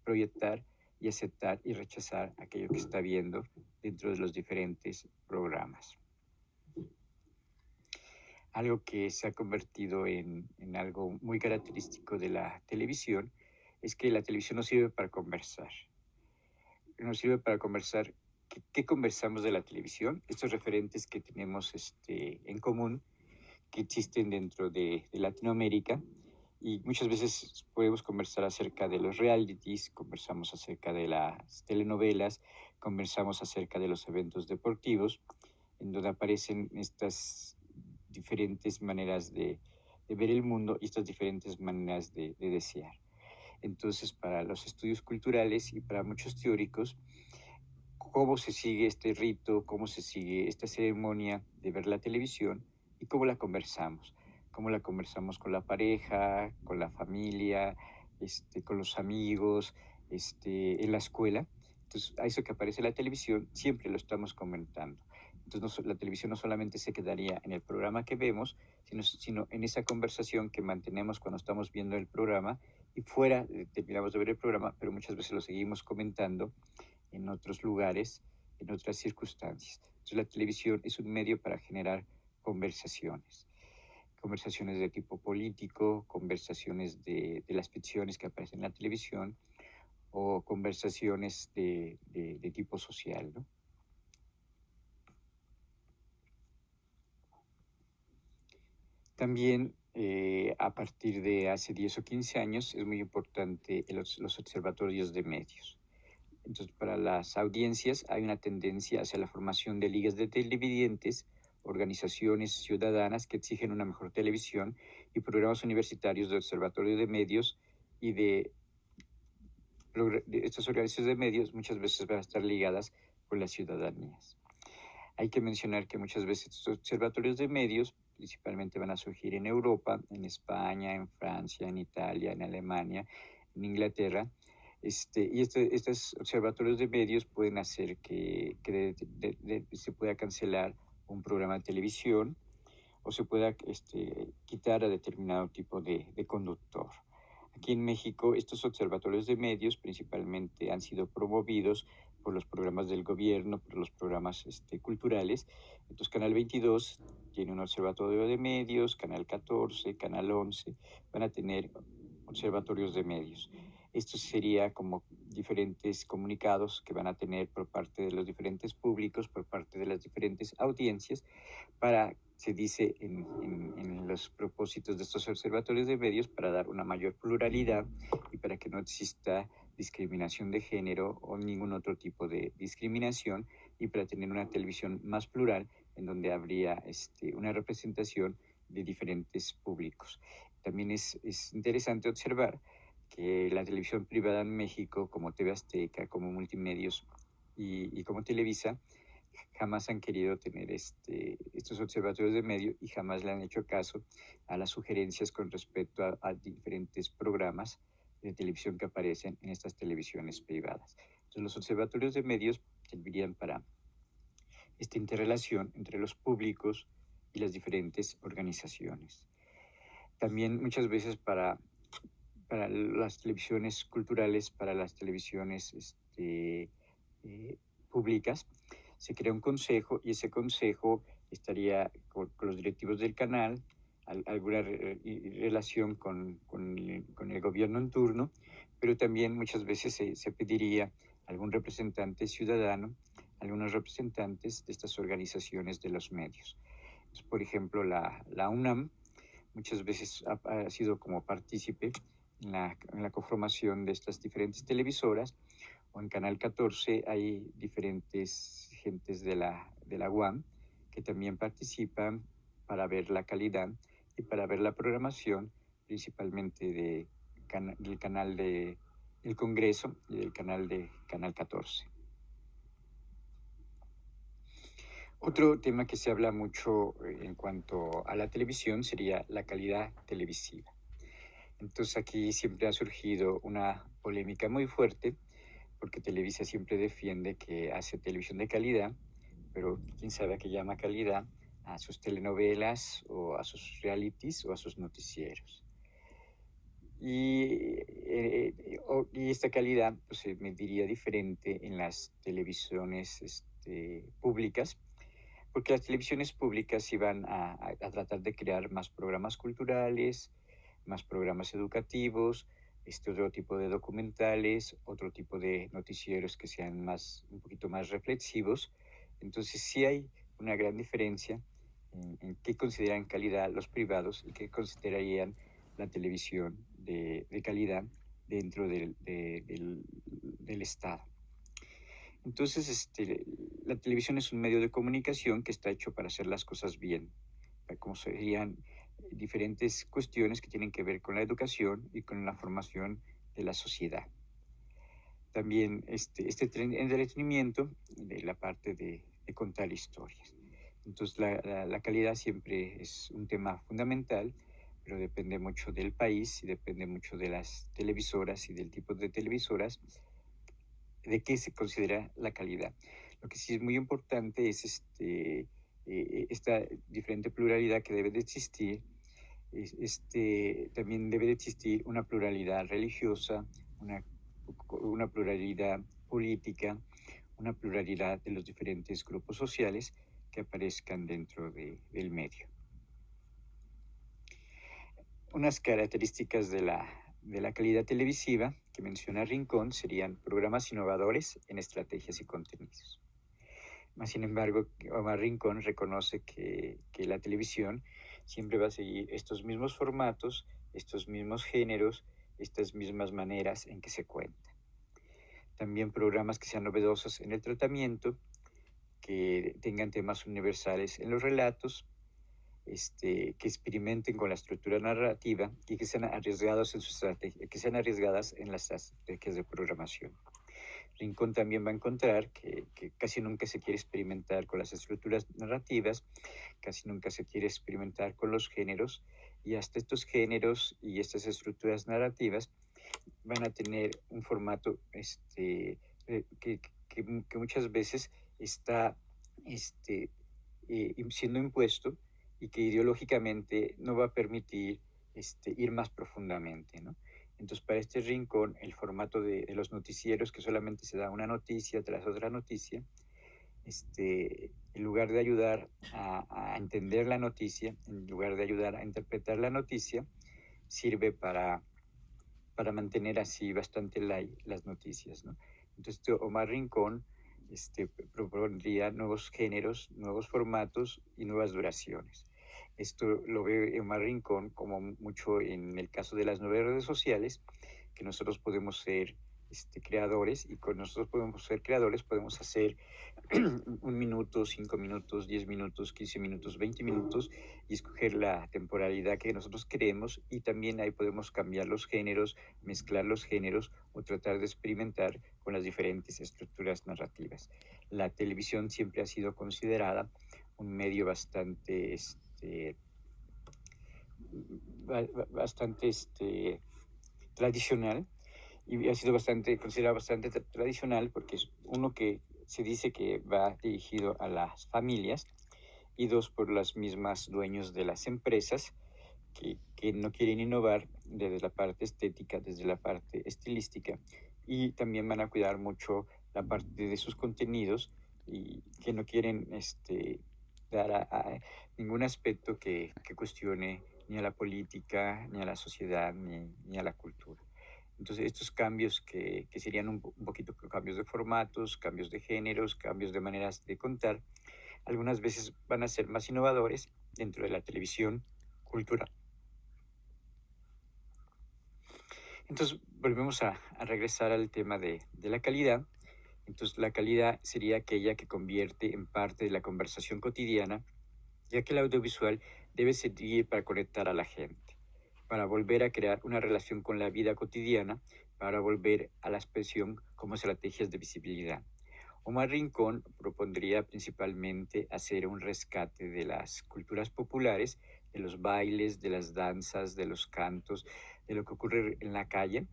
proyectar y aceptar y rechazar aquello que está viendo dentro de los diferentes programas. Algo que se ha convertido en algo muy característico de la televisión es que la televisión no sirve para conversar, nos sirve para conversar. ¿Qué conversamos de la televisión? Estos referentes que tenemos en común, que existen dentro de Latinoamérica, y muchas veces podemos conversar acerca de los realities, conversamos acerca de las telenovelas, conversamos acerca de los eventos deportivos, en donde aparecen estas diferentes maneras de ver el mundo y estas diferentes maneras de desear. Entonces, para los estudios culturales y para muchos teóricos, cómo se sigue este rito, cómo se sigue esta ceremonia de ver la televisión y cómo la conversamos con la pareja, con la familia, con los amigos, en la escuela. Entonces, a eso que aparece en la televisión, siempre lo estamos comentando. Entonces, la televisión no solamente se quedaría en el programa que vemos, sino en esa conversación que mantenemos cuando estamos viendo el programa y fuera, terminamos de ver el programa, pero muchas veces lo seguimos comentando en otros lugares, en otras circunstancias. Entonces, la televisión es un medio para generar conversaciones, conversaciones de tipo político, conversaciones de las ficciones que aparecen en la televisión o conversaciones de tipo social, ¿no? También a partir de hace 10 o 15 años es muy importante los observatorios de medios. Entonces, para las audiencias hay una tendencia hacia la formación de ligas de televidentes, organizaciones ciudadanas que exigen una mejor televisión y programas universitarios de observatorio de medios y de estas organizaciones de medios muchas veces van a estar ligadas con las ciudadanías. Hay que mencionar que muchas veces estos observatorios de medios principalmente van a surgir en Europa, en España, en Francia, en Italia, en Alemania, en Inglaterra. Estos observatorios de medios pueden hacer que se pueda cancelar un programa de televisión o se pueda quitar a determinado tipo de conductor. Aquí en México, estos observatorios de medios principalmente han sido promovidos por los programas del gobierno, por los programas culturales. Entonces, Canal 22 tiene un observatorio de medios, Canal 14, Canal 11, van a tener observatorios de medios. Esto sería como diferentes comunicados que van a tener por parte de los diferentes públicos, por parte de las diferentes audiencias, para, se dice en los propósitos de estos observatorios de medios, para dar una mayor pluralidad y para que no exista discriminación de género o ningún otro tipo de discriminación y para tener una televisión más plural en donde habría una representación de diferentes públicos. También es interesante observar que la televisión privada en México, como TV Azteca, como Multimedios y como Televisa, jamás han querido tener estos observatorios de medio y jamás le han hecho caso a las sugerencias con respecto a diferentes programas de televisión que aparecen en estas televisiones privadas. Entonces, los observatorios de medios servirían para esta interrelación entre los públicos y las diferentes organizaciones. También muchas veces para las televisiones culturales, para las televisiones públicas, se crea un consejo y ese consejo estaría con los directivos del canal, alguna relación con el gobierno en turno, pero también muchas veces se pediría algún representante ciudadano, algunos representantes de estas organizaciones de los medios. Entonces, por ejemplo, la UNAM muchas veces ha sido como partícipe en la conformación de estas diferentes televisoras, o en Canal 14 hay diferentes gentes de la UAM que también participan para ver la calidad y para ver la programación, principalmente del canal del Congreso y del canal de Canal 14. Otro tema que se habla mucho en cuanto a la televisión sería la calidad televisiva. Entonces aquí siempre ha surgido una polémica muy fuerte porque Televisa siempre defiende que hace televisión de calidad, pero quién sabe a qué llama calidad a sus telenovelas o a sus realities o a sus noticieros. Y esta calidad pues, se mediría diferente en las televisiones públicas, porque las televisiones públicas iban a tratar de crear más programas culturales, más programas educativos, otro tipo de documentales, otro tipo de noticieros que sean un poquito más reflexivos. Entonces sí hay una gran diferencia en qué consideran calidad los privados y qué considerarían la televisión de calidad dentro del Estado. Entonces, la televisión es un medio de comunicación que está hecho para hacer las cosas bien, como serían diferentes cuestiones que tienen que ver con la educación y con la formación de la sociedad. También entretenimiento de la parte de contar historias. Entonces, la calidad siempre es un tema fundamental, pero depende mucho del país y depende mucho de las televisoras y del tipo de televisoras de qué se considera la calidad. Lo que sí es muy importante es esta diferente pluralidad que debe de existir. También debe de existir una pluralidad religiosa, una pluralidad política, una pluralidad de los diferentes grupos sociales que aparezcan dentro del medio. Unas características de la calidad televisiva que menciona Rincón serían programas innovadores en estrategias y contenidos. Mas, sin embargo, Omar Rincón reconoce que la televisión siempre va a seguir estos mismos formatos, estos mismos géneros, estas mismas maneras en que se cuenta. También programas que sean novedosos en el tratamiento, que tengan temas universales en los relatos, que experimenten con la estructura narrativa y que sean arriesgados en su estrategia, que sean arriesgadas en las estrategias de programación. Rincón también va a encontrar que casi nunca se quiere experimentar con las estructuras narrativas, casi nunca se quiere experimentar con los géneros, y hasta estos géneros y estas estructuras narrativas van a tener un formato que muchas veces está siendo impuesto y que ideológicamente no va a permitir ir más profundamente, ¿no? Entonces, para este Rincón, el formato de los noticieros, que solamente se da una noticia tras otra noticia, en lugar de ayudar a entender la noticia, en lugar de ayudar a interpretar la noticia, sirve para mantener así bastante las noticias, ¿no? Entonces, Omar Rincón propondría nuevos géneros, nuevos formatos y nuevas duraciones. Esto lo ve Omar Rincón como mucho en el caso de las nuevas redes sociales, que nosotros podemos ser creadores, y con nosotros podemos ser creadores, podemos hacer 1 minuto, 5 minutos, 10 minutos, 15 minutos, 20 minutos, y escoger la temporalidad que nosotros queremos, y también ahí podemos cambiar los géneros, mezclar los géneros o tratar de experimentar con las diferentes estructuras narrativas. La televisión siempre ha sido considerada un medio bastante tradicional, y ha sido considerado bastante tradicional porque es uno que se dice que va dirigido a las familias, y dos, por las mismas dueños de las empresas que no quieren innovar desde la parte estética, desde la parte estilística, y también van a cuidar mucho la parte de sus contenidos, y que no quieren dar a ningún aspecto que cuestione ni a la política, ni a la sociedad, ni a la cultura. Entonces, estos cambios que serían un poquito cambios de formatos, cambios de géneros, cambios de maneras de contar, algunas veces van a ser más innovadores dentro de la televisión cultural. Entonces, volvemos a regresar al tema de la calidad. Entonces, la calidad sería aquella que convierte en parte de la conversación cotidiana, ya que el audiovisual debe servir para conectar a la gente, para volver a crear una relación con la vida cotidiana, para volver a la expresión como estrategias de visibilidad. Omar Rincón propondría principalmente hacer un rescate de las culturas populares, de los bailes, de las danzas, de los cantos, de lo que ocurre en la calle,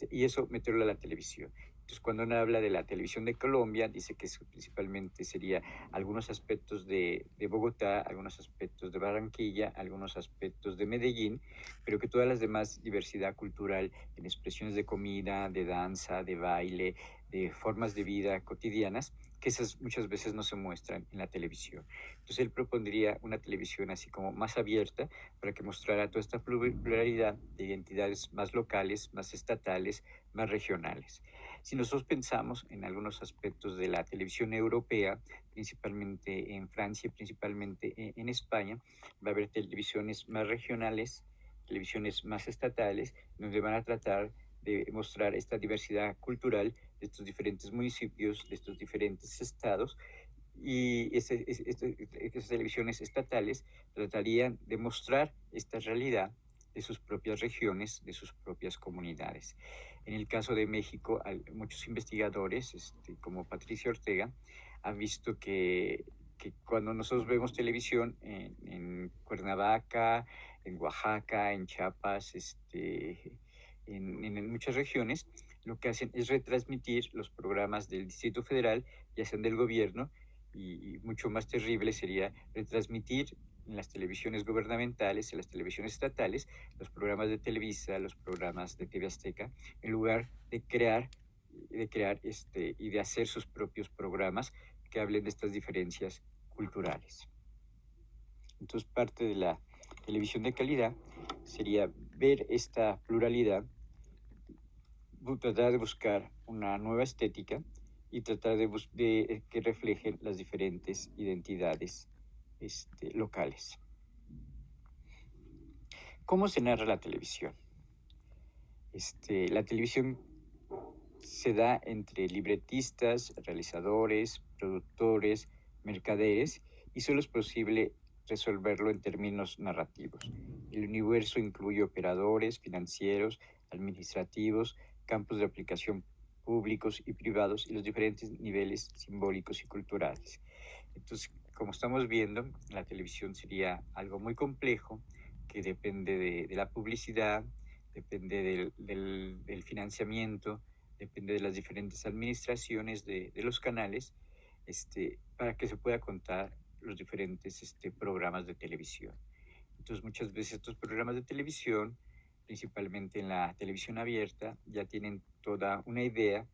y eso meterlo a la televisión. Entonces, cuando uno habla de la televisión de Colombia, dice que eso principalmente sería algunos aspectos de Bogotá, algunos aspectos de Barranquilla, algunos aspectos de Medellín, pero que todas las demás diversidad cultural en expresiones de comida, de danza, de baile, de formas de vida cotidianas, que esas muchas veces no se muestran en la televisión. Entonces él propondría una televisión así como más abierta para que mostrara toda esta pluralidad de identidades más locales, más estatales, más regionales. Si nosotros pensamos en algunos aspectos de la televisión europea, principalmente en Francia, principalmente en España, va a haber televisiones más regionales, televisiones más estatales, donde van a tratar de mostrar esta diversidad cultural de estos diferentes municipios, de estos diferentes estados, y estas televisiones estatales tratarían de mostrar esta realidad de sus propias regiones, de sus propias comunidades. En el caso de México, muchos investigadores, como Patricia Ortega, han visto que cuando nosotros vemos televisión en Cuernavaca, en Oaxaca, en Chiapas, en muchas regiones, lo que hacen es retransmitir los programas del Distrito Federal, ya sean del gobierno, y mucho más terrible sería retransmitir en las televisiones gubernamentales, en las televisiones estatales, los programas de Televisa, los programas de TV Azteca, en lugar de crear y de hacer sus propios programas que hablen de estas diferencias culturales. Entonces, parte de la televisión de calidad sería ver esta pluralidad, tratar de buscar una nueva estética y tratar de que reflejen las diferentes identidades locales. ¿Cómo se narra la televisión? La televisión se da entre libretistas, realizadores, productores, mercaderes, y solo es posible resolverlo en términos narrativos. El universo incluye operadores, financieros, administrativos, campos de aplicación públicos y privados y los diferentes niveles simbólicos y culturales. Entonces, como estamos viendo, la televisión sería algo muy complejo que depende de la publicidad, depende del financiamiento, depende de las diferentes administraciones de los canales, para que se pueda contar los diferentes programas de televisión. Entonces, muchas veces estos programas de televisión, principalmente en la televisión abierta, ya tienen toda una idea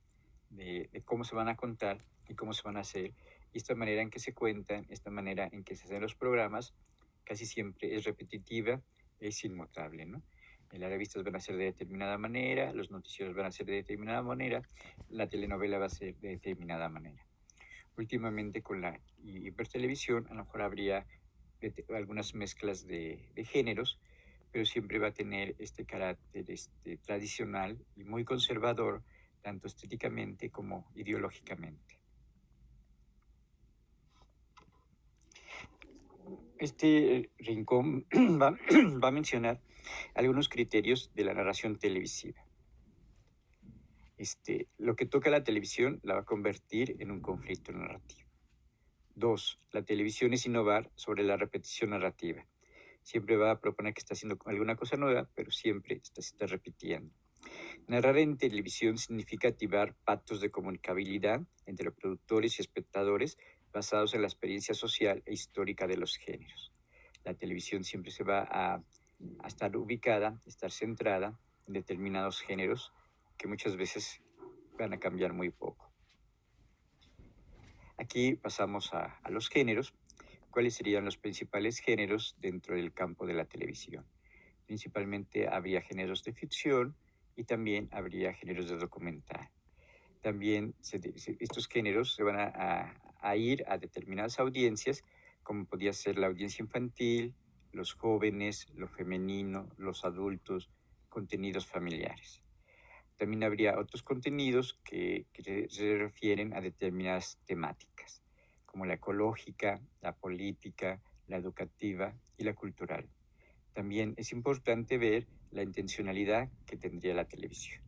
de cómo se van a contar y cómo se van a hacer. Y esta manera en que se cuentan, esta manera en que se hacen los programas, casi siempre es repetitiva, es inmutable, ¿no? Las revistas van a ser de determinada manera, los noticieros van a ser de determinada manera, la telenovela va a ser de determinada manera. Últimamente con la hipertelevisión a lo mejor habría algunas mezclas de géneros, pero siempre va a tener este carácter tradicional y muy conservador, tanto estéticamente como ideológicamente. Rincón va a mencionar algunos criterios de la narración televisiva. Lo que toca la televisión la va a convertir en un conflicto narrativo. 2. La televisión es innovar sobre la repetición narrativa. Siempre va a proponer que está haciendo alguna cosa nueva, pero siempre se está repitiendo. Narrar en televisión significa activar pactos de comunicabilidad entre productores y espectadores basados en la experiencia social e histórica de los géneros. La televisión siempre se va a estar ubicada, estar centrada en determinados géneros que muchas veces van a cambiar muy poco. Aquí pasamos a los géneros. ¿Cuáles serían los principales géneros dentro del campo de la televisión? Principalmente habría géneros de ficción y también habría géneros de documental. También estos géneros se van a ir a determinadas audiencias, como podría ser la audiencia infantil, los jóvenes, lo femenino, los adultos, contenidos familiares. También habría otros contenidos que se refieren a determinadas temáticas, como la ecológica, la política, la educativa y la cultural. También es importante ver la intencionalidad que tendría la televisión.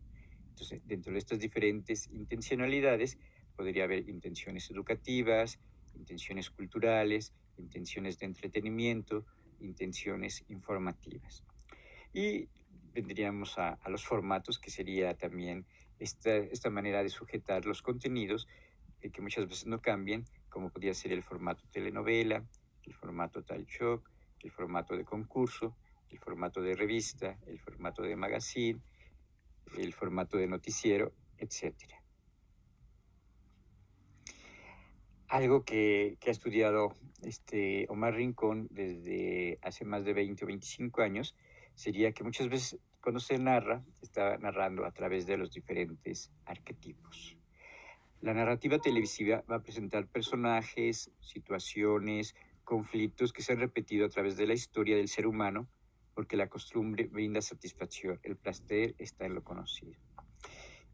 Entonces, dentro de estas diferentes intencionalidades, podría haber intenciones educativas, intenciones culturales, intenciones de entretenimiento, intenciones informativas. Y vendríamos a los formatos, que sería también esta manera de sujetar los contenidos, que muchas veces no cambian, como podría ser el formato telenovela, el formato talk show, el formato de concurso, el formato de revista, el formato de magazine, el formato de noticiero, etcétera. Algo que ha estudiado Omar Rincón desde hace más de 20 o 25 años sería que muchas veces cuando se narra, está narrando a través de los diferentes arquetipos. La narrativa televisiva va a presentar personajes, situaciones, conflictos que se han repetido a través de la historia del ser humano, porque la costumbre brinda satisfacción, el placer está en lo conocido.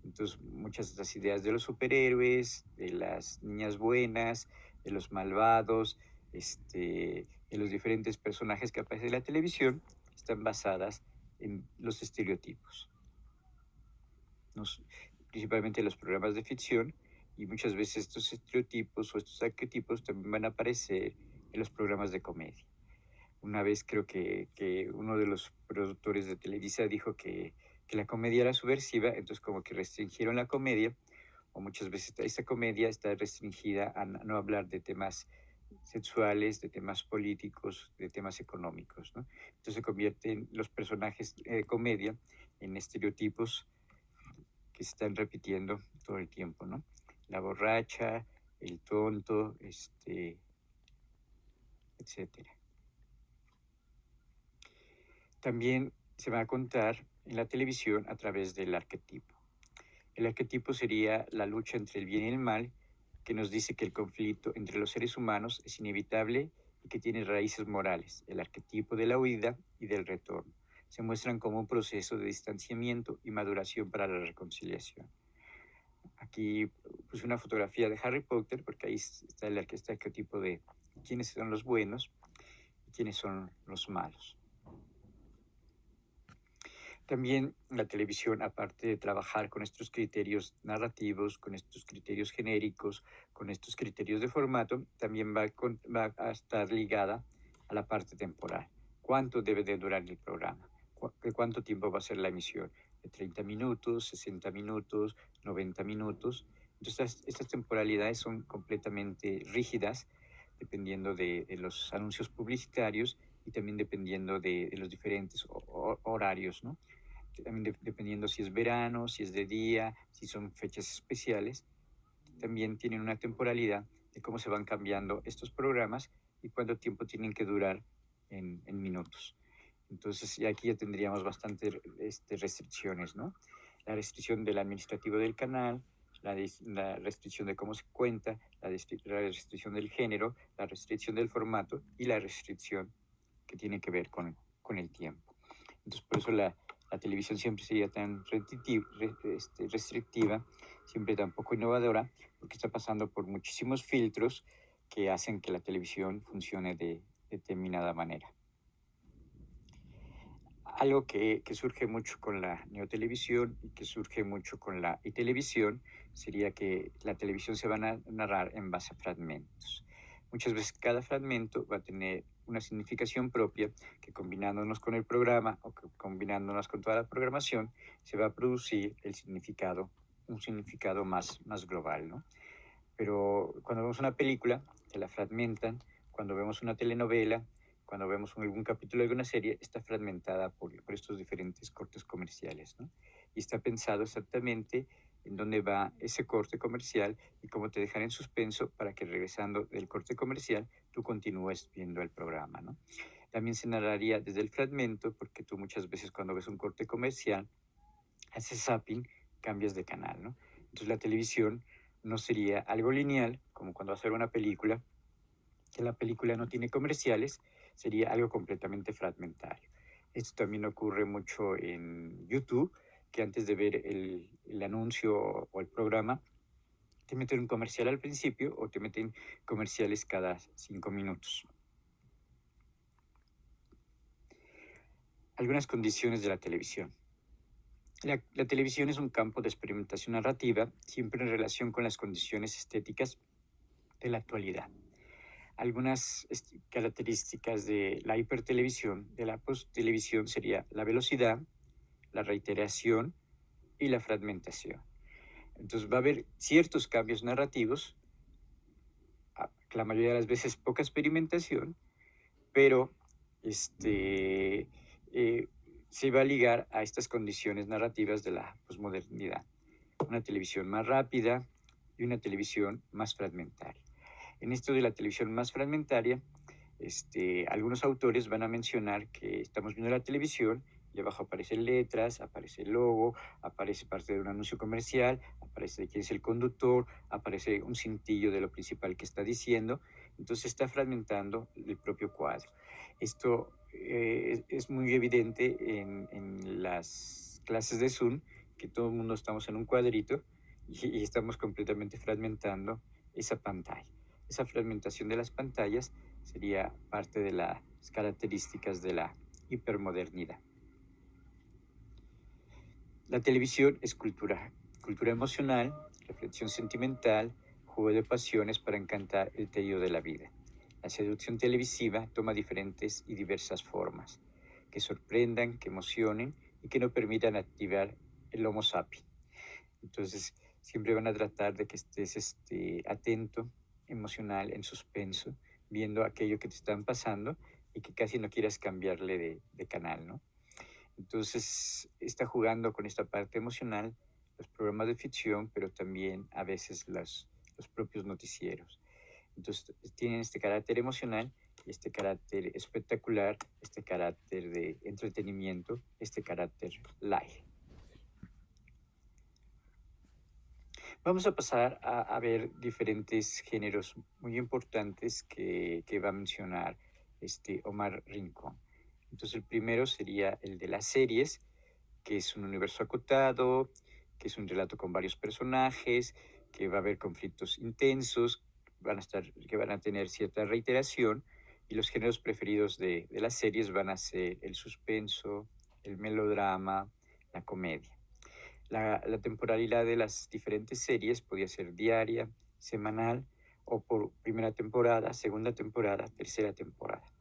Entonces, muchas de las ideas de los superhéroes, de las niñas buenas, de los malvados, de los diferentes personajes que aparecen en la televisión, están basadas en los estereotipos. Principalmente los programas de ficción, y muchas veces estos estereotipos o estos arquetipos también van a aparecer en los programas de comedia. Una vez creo que uno de los productores de Televisa dijo que la comedia era subversiva, entonces como que restringieron la comedia, o muchas veces esta comedia está restringida a no hablar de temas sexuales, de temas políticos, de temas económicos, ¿no? Entonces se convierten los personajes de comedia en estereotipos que se están repitiendo todo el tiempo, ¿no? La borracha, el tonto, etcétera. También se va a contar en la televisión a través del arquetipo. El arquetipo sería la lucha entre el bien y el mal, que nos dice que el conflicto entre los seres humanos es inevitable y que tiene raíces morales. El arquetipo de la huida y del retorno se muestran como un proceso de distanciamiento y maduración para la reconciliación. Aquí puse una fotografía de Harry Potter, porque ahí está el arquetipo de quiénes son los buenos y quiénes son los malos. También la televisión, aparte de trabajar con estos criterios narrativos, con estos criterios genéricos, con estos criterios de formato, también va a estar ligada a la parte temporal. ¿Cuánto debe de durar el programa? ¿De cuánto tiempo va a ser la emisión? ¿De 30 minutos, 60 minutos, 90 minutos? Entonces, estas temporalidades son completamente rígidas, dependiendo de los anuncios publicitarios y también dependiendo de los diferentes horarios, ¿no? También dependiendo si es verano, si es de día, si son fechas especiales, también tienen una temporalidad de cómo se van cambiando estos programas y cuánto tiempo tienen que durar en minutos. Entonces, aquí ya tendríamos bastantes restricciones, ¿no? La restricción del administrativo del canal, la restricción de cómo se cuenta, la restricción del género, la restricción del formato y la restricción que tiene que ver con el tiempo. Entonces, por eso la televisión siempre sería tan restrictiva, siempre tan poco innovadora, porque está pasando por muchísimos filtros que hacen que la televisión funcione de determinada manera. Algo que surge mucho con la neotelevisión y que surge mucho con la televisión sería que la televisión se va a narrar en base a fragmentos. Muchas veces cada fragmento va a tener una significación propia que, combinándonos con el programa o combinándonos con toda la programación, se va a producir un significado más global, ¿no? Pero cuando vemos una película, que la fragmentan, cuando vemos una telenovela, cuando vemos algún capítulo de alguna serie, está fragmentada por estos diferentes cortes comerciales, ¿no? Y está pensado exactamente en dónde va ese corte comercial y cómo te dejan en suspenso para que, regresando del corte comercial, tú continúes viendo el programa, ¿no? También se narraría desde el fragmento, porque tú muchas veces cuando ves un corte comercial, haces zapping, cambias de canal, ¿no? Entonces la televisión no sería algo lineal, como cuando vas a ver una película, que la película no tiene comerciales, sería algo completamente fragmentario. Esto también ocurre mucho en YouTube, que antes de ver el anuncio o el programa, te meten un comercial al principio o te meten comerciales cada 5 minutos. Algunas condiciones de la televisión. La televisión es un campo de experimentación narrativa, siempre en relación con las condiciones estéticas de la actualidad. Algunas características de la hipertelevisión, de la posttelevisión, sería la velocidad, la reiteración y la fragmentación. Entonces va a haber ciertos cambios narrativos, la mayoría de las veces poca experimentación, pero eh, se va a ligar a estas condiciones narrativas de la posmodernidad. Una televisión más rápida y una televisión más fragmentaria. En esto de la televisión más fragmentaria, algunos autores van a mencionar que estamos viendo la televisión y abajo aparecen letras, aparece el logo, aparece parte de un anuncio comercial, aparece quién es el conductor, aparece un cintillo de lo principal que está diciendo. Entonces está fragmentando el propio cuadro. Esto es muy evidente en las clases de Zoom, que todo el mundo estamos en un cuadrito y estamos completamente fragmentando esa pantalla. Esa fragmentación de las pantallas sería parte de las características de la hipermodernidad. La televisión es cultura emocional, reflexión sentimental, juego de pasiones para encantar el tedio de la vida. La seducción televisiva toma diferentes y diversas formas, que sorprendan, que emocionen y que no permitan activar el Homo sapiens. Entonces, siempre van a tratar de que estés atento, emocional, en suspenso, viendo aquello que te están pasando y que casi no quieras cambiarle de canal, ¿no? Entonces, está jugando con esta parte emocional, los programas de ficción, pero también a veces los propios noticieros. Entonces, tienen este carácter emocional, este carácter espectacular, este carácter de entretenimiento, este carácter live. Vamos a pasar a ver diferentes géneros muy importantes que va a mencionar Omar Rincón. Entonces el primero sería el de las series, que es un universo acotado, que es un relato con varios personajes, que va a haber conflictos intensos, que van a tener cierta reiteración, y los géneros preferidos de las series van a ser el suspenso, el melodrama, la comedia. La temporalidad de las diferentes series podía ser diaria, semanal o por primera temporada, segunda temporada, tercera temporada.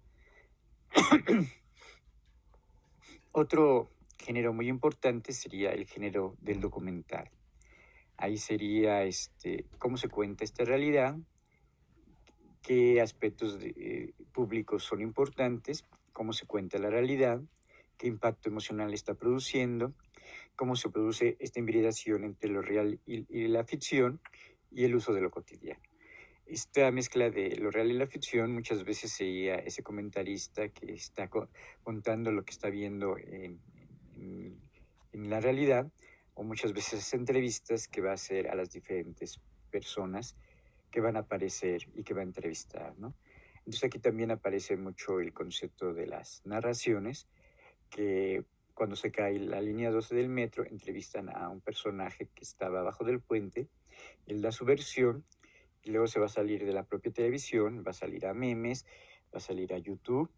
Otro género muy importante sería el género del documental. Ahí sería cómo se cuenta esta realidad, qué aspectos públicos son importantes, cómo se cuenta la realidad, qué impacto emocional está produciendo, cómo se produce esta hibridación entre lo real y la ficción y el uso de lo cotidiano. Esta mezcla de lo real y la ficción muchas veces sería ese comentarista que está contando lo que está viendo en la realidad, o muchas veces entrevistas que va a hacer a las diferentes personas que van a aparecer y que va a entrevistar, ¿no? Entonces aquí también aparece mucho el concepto de las narraciones, que cuando se cae la línea 12 del metro, entrevistan a un personaje que estaba abajo del puente, él da su versión, y luego se va a salir de la propia televisión, va a salir a memes, va a salir a YouTube,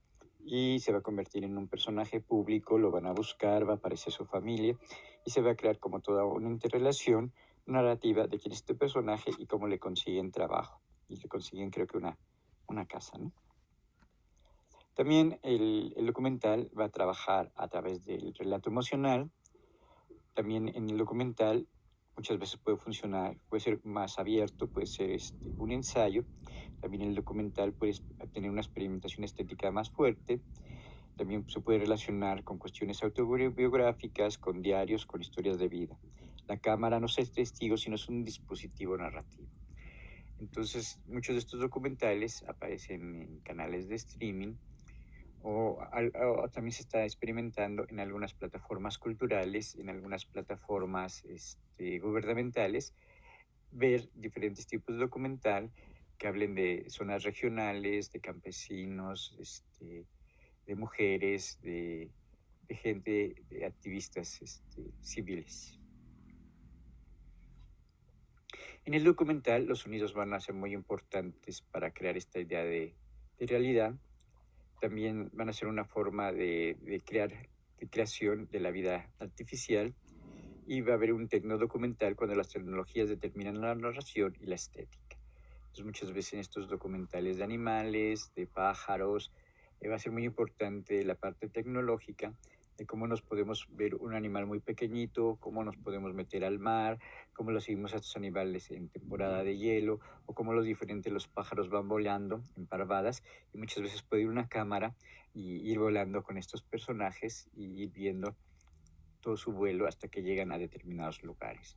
y se va a convertir en un personaje público, lo van a buscar, va a aparecer su familia, y se va a crear como toda una interrelación narrativa de quién es este personaje y cómo le consiguen trabajo, y le consiguen creo que una casa, ¿no? También el documental va a trabajar a través del relato emocional. También en el documental muchas veces puede funcionar, puede ser más abierto, puede ser un ensayo. También el documental puede tener una experimentación estética más fuerte. También se puede relacionar con cuestiones autobiográficas, con diarios, con historias de vida. La cámara no es testigo, sino es un dispositivo narrativo. Entonces, muchos de estos documentales aparecen en canales de streaming, o también se está experimentando en algunas plataformas culturales, en algunas plataformas gubernamentales, ver diferentes tipos de documental que hablen de zonas regionales, de campesinos, de mujeres, de gente, de activistas civiles. En el documental los sonidos van a ser muy importantes para crear esta idea de realidad. También van a ser una forma de creación de la vida artificial. y va a haber un tecnodocumental cuando las tecnologías determinan la narración y la estética. Entonces, muchas veces en estos documentales de animales, de pájaros, va a ser muy importante la parte tecnológica de cómo nos podemos ver un animal muy pequeñito, cómo nos podemos meter al mar, cómo lo seguimos a estos animales en temporada de hielo, o cómo los pájaros van volando en parvadas, y muchas veces puede ir una cámara y ir volando con estos personajes y ir viendo todo su vuelo hasta que llegan a determinados lugares.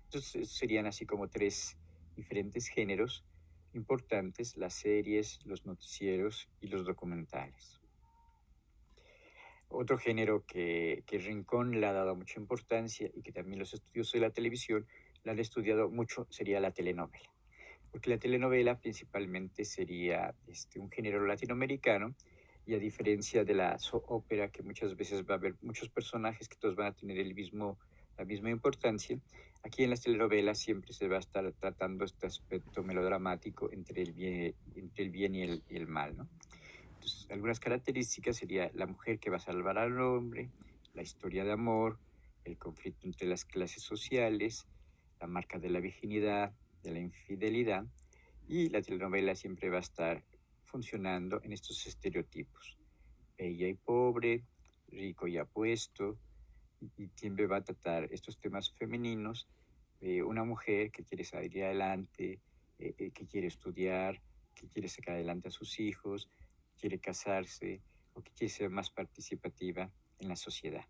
Entonces, serían así como tres diferentes géneros importantes: las series, los noticieros y los documentales. Otro género que Rincón le ha dado mucha importancia y que también los estudiosos de la televisión la han estudiado mucho sería la telenovela. Porque la telenovela principalmente sería un género latinoamericano, y a diferencia de la ópera, que muchas veces va a haber muchos personajes que todos van a tener la misma importancia, aquí en las telenovelas siempre se va a estar tratando este aspecto melodramático entre el bien y el mal, ¿no? Entonces, algunas características sería la mujer que va a salvar al hombre, la historia de amor, el conflicto entre las clases sociales, la marca de la virginidad, de la infidelidad, y la telenovela siempre va a estar funcionando en estos estereotipos: bella y pobre, rico y apuesto, y siempre va a tratar estos temas femeninos de una mujer que quiere salir adelante, que quiere estudiar, que quiere sacar adelante a sus hijos, quiere casarse o que quiere ser más participativa en la sociedad.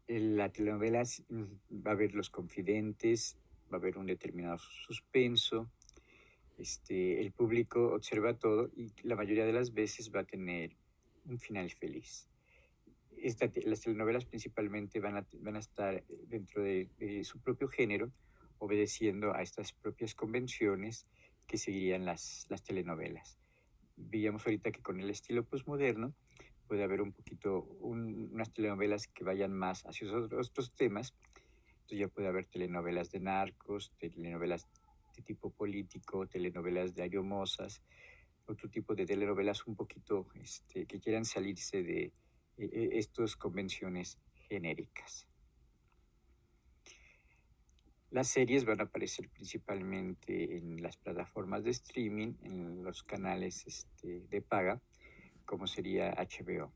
En la telenovela va a haber los confidentes, va a haber un determinado suspenso, el público observa todo y la mayoría de las veces va a tener un final feliz. Las telenovelas principalmente van a estar dentro de su propio género, obedeciendo a estas propias convenciones que seguirían las telenovelas. Veíamos ahorita que con el estilo postmoderno puede haber unas telenovelas que vayan más hacia otros temas. Entonces ya puede haber telenovelas de narcos, telenovelas de tipo político, telenovelas de aeromosas, otro tipo de telenovelas un poquito que quieran salirse de estas convenciones genéricas. Las series van a aparecer principalmente en las plataformas de streaming, en los canales de paga, como sería HBO.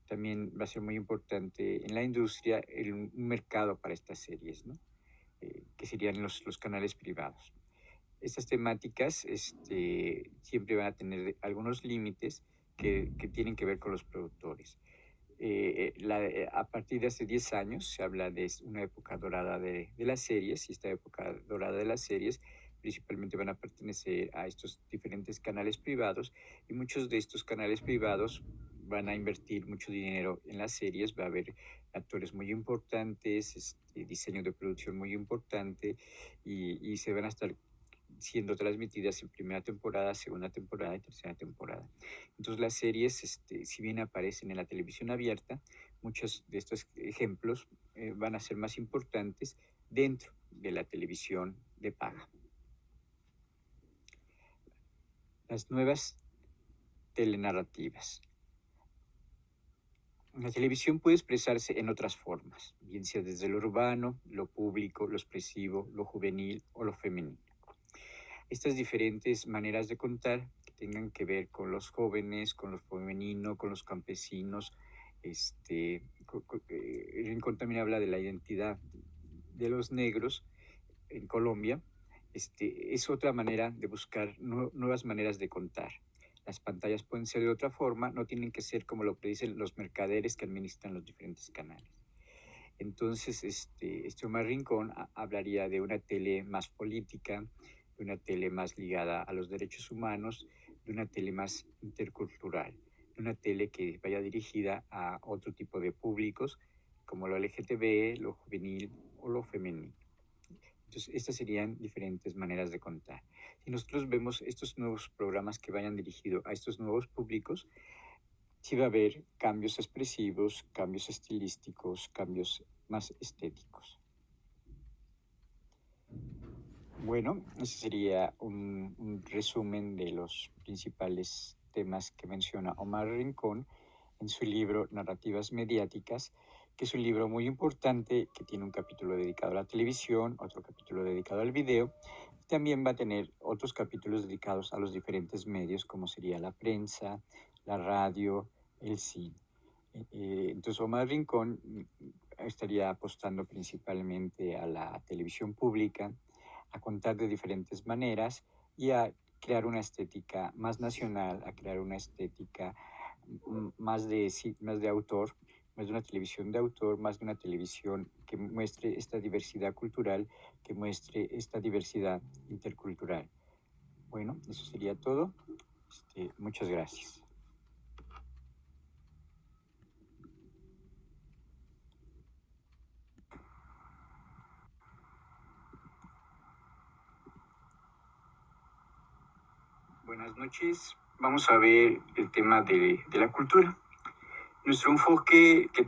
También va a ser muy importante en la industria un mercado para estas series, ¿no? Que serían los canales privados. Estas temáticas siempre van a tener algunos límites que tienen que ver con los productores. A partir de hace 10 años se habla de una época dorada de las series, y esta época dorada de las series principalmente van a pertenecer a estos diferentes canales privados, y muchos de estos canales privados van a invertir mucho dinero en las series. Va a haber actores muy importantes, diseño de producción muy importante, y se van a estar siendo transmitidas en primera temporada, segunda temporada y tercera temporada. Entonces las series, si bien aparecen en la televisión abierta, muchos de estos ejemplos van a ser más importantes dentro de la televisión de paga. Las nuevas telenarrativas. La televisión puede expresarse en otras formas, bien sea desde lo urbano, lo público, lo expresivo, lo juvenil o lo femenino. Estas diferentes maneras de contar que tengan que ver con los jóvenes, con lo femenino, con los campesinos. Rincón también habla de la identidad de los negros en Colombia. Es otra manera de buscar nuevas maneras de contar. Las pantallas pueden ser de otra forma, no tienen que ser como lo predicen los mercaderes que administran los diferentes canales. Entonces, Omar Rincón hablaría de una tele más política, de una tele más ligada a los derechos humanos, de una tele más intercultural, de una tele que vaya dirigida a otro tipo de públicos, como lo LGTB, lo juvenil o lo femenino. Entonces, estas serían diferentes maneras de contar. Si nosotros vemos estos nuevos programas que vayan dirigidos a estos nuevos públicos, sí va a haber cambios expresivos, cambios estilísticos, cambios más estéticos. Bueno, ese sería un resumen de los principales temas que menciona Omar Rincón en su libro Narrativas Mediáticas, que es un libro muy importante, que tiene un capítulo dedicado a la televisión, otro capítulo dedicado al video. También va a tener otros capítulos dedicados a los diferentes medios, como sería la prensa, la radio, el cine. Entonces, Omar Rincón estaría apostando principalmente a la televisión pública, a contar de diferentes maneras y a crear una estética más nacional, a crear una estética más de autor, más de una televisión de autor, más de una televisión que muestre esta diversidad cultural, que muestre esta diversidad intercultural. Bueno, eso sería todo. Muchas gracias. Buenas noches. Vamos a ver el tema de la cultura. Nuestro enfoque que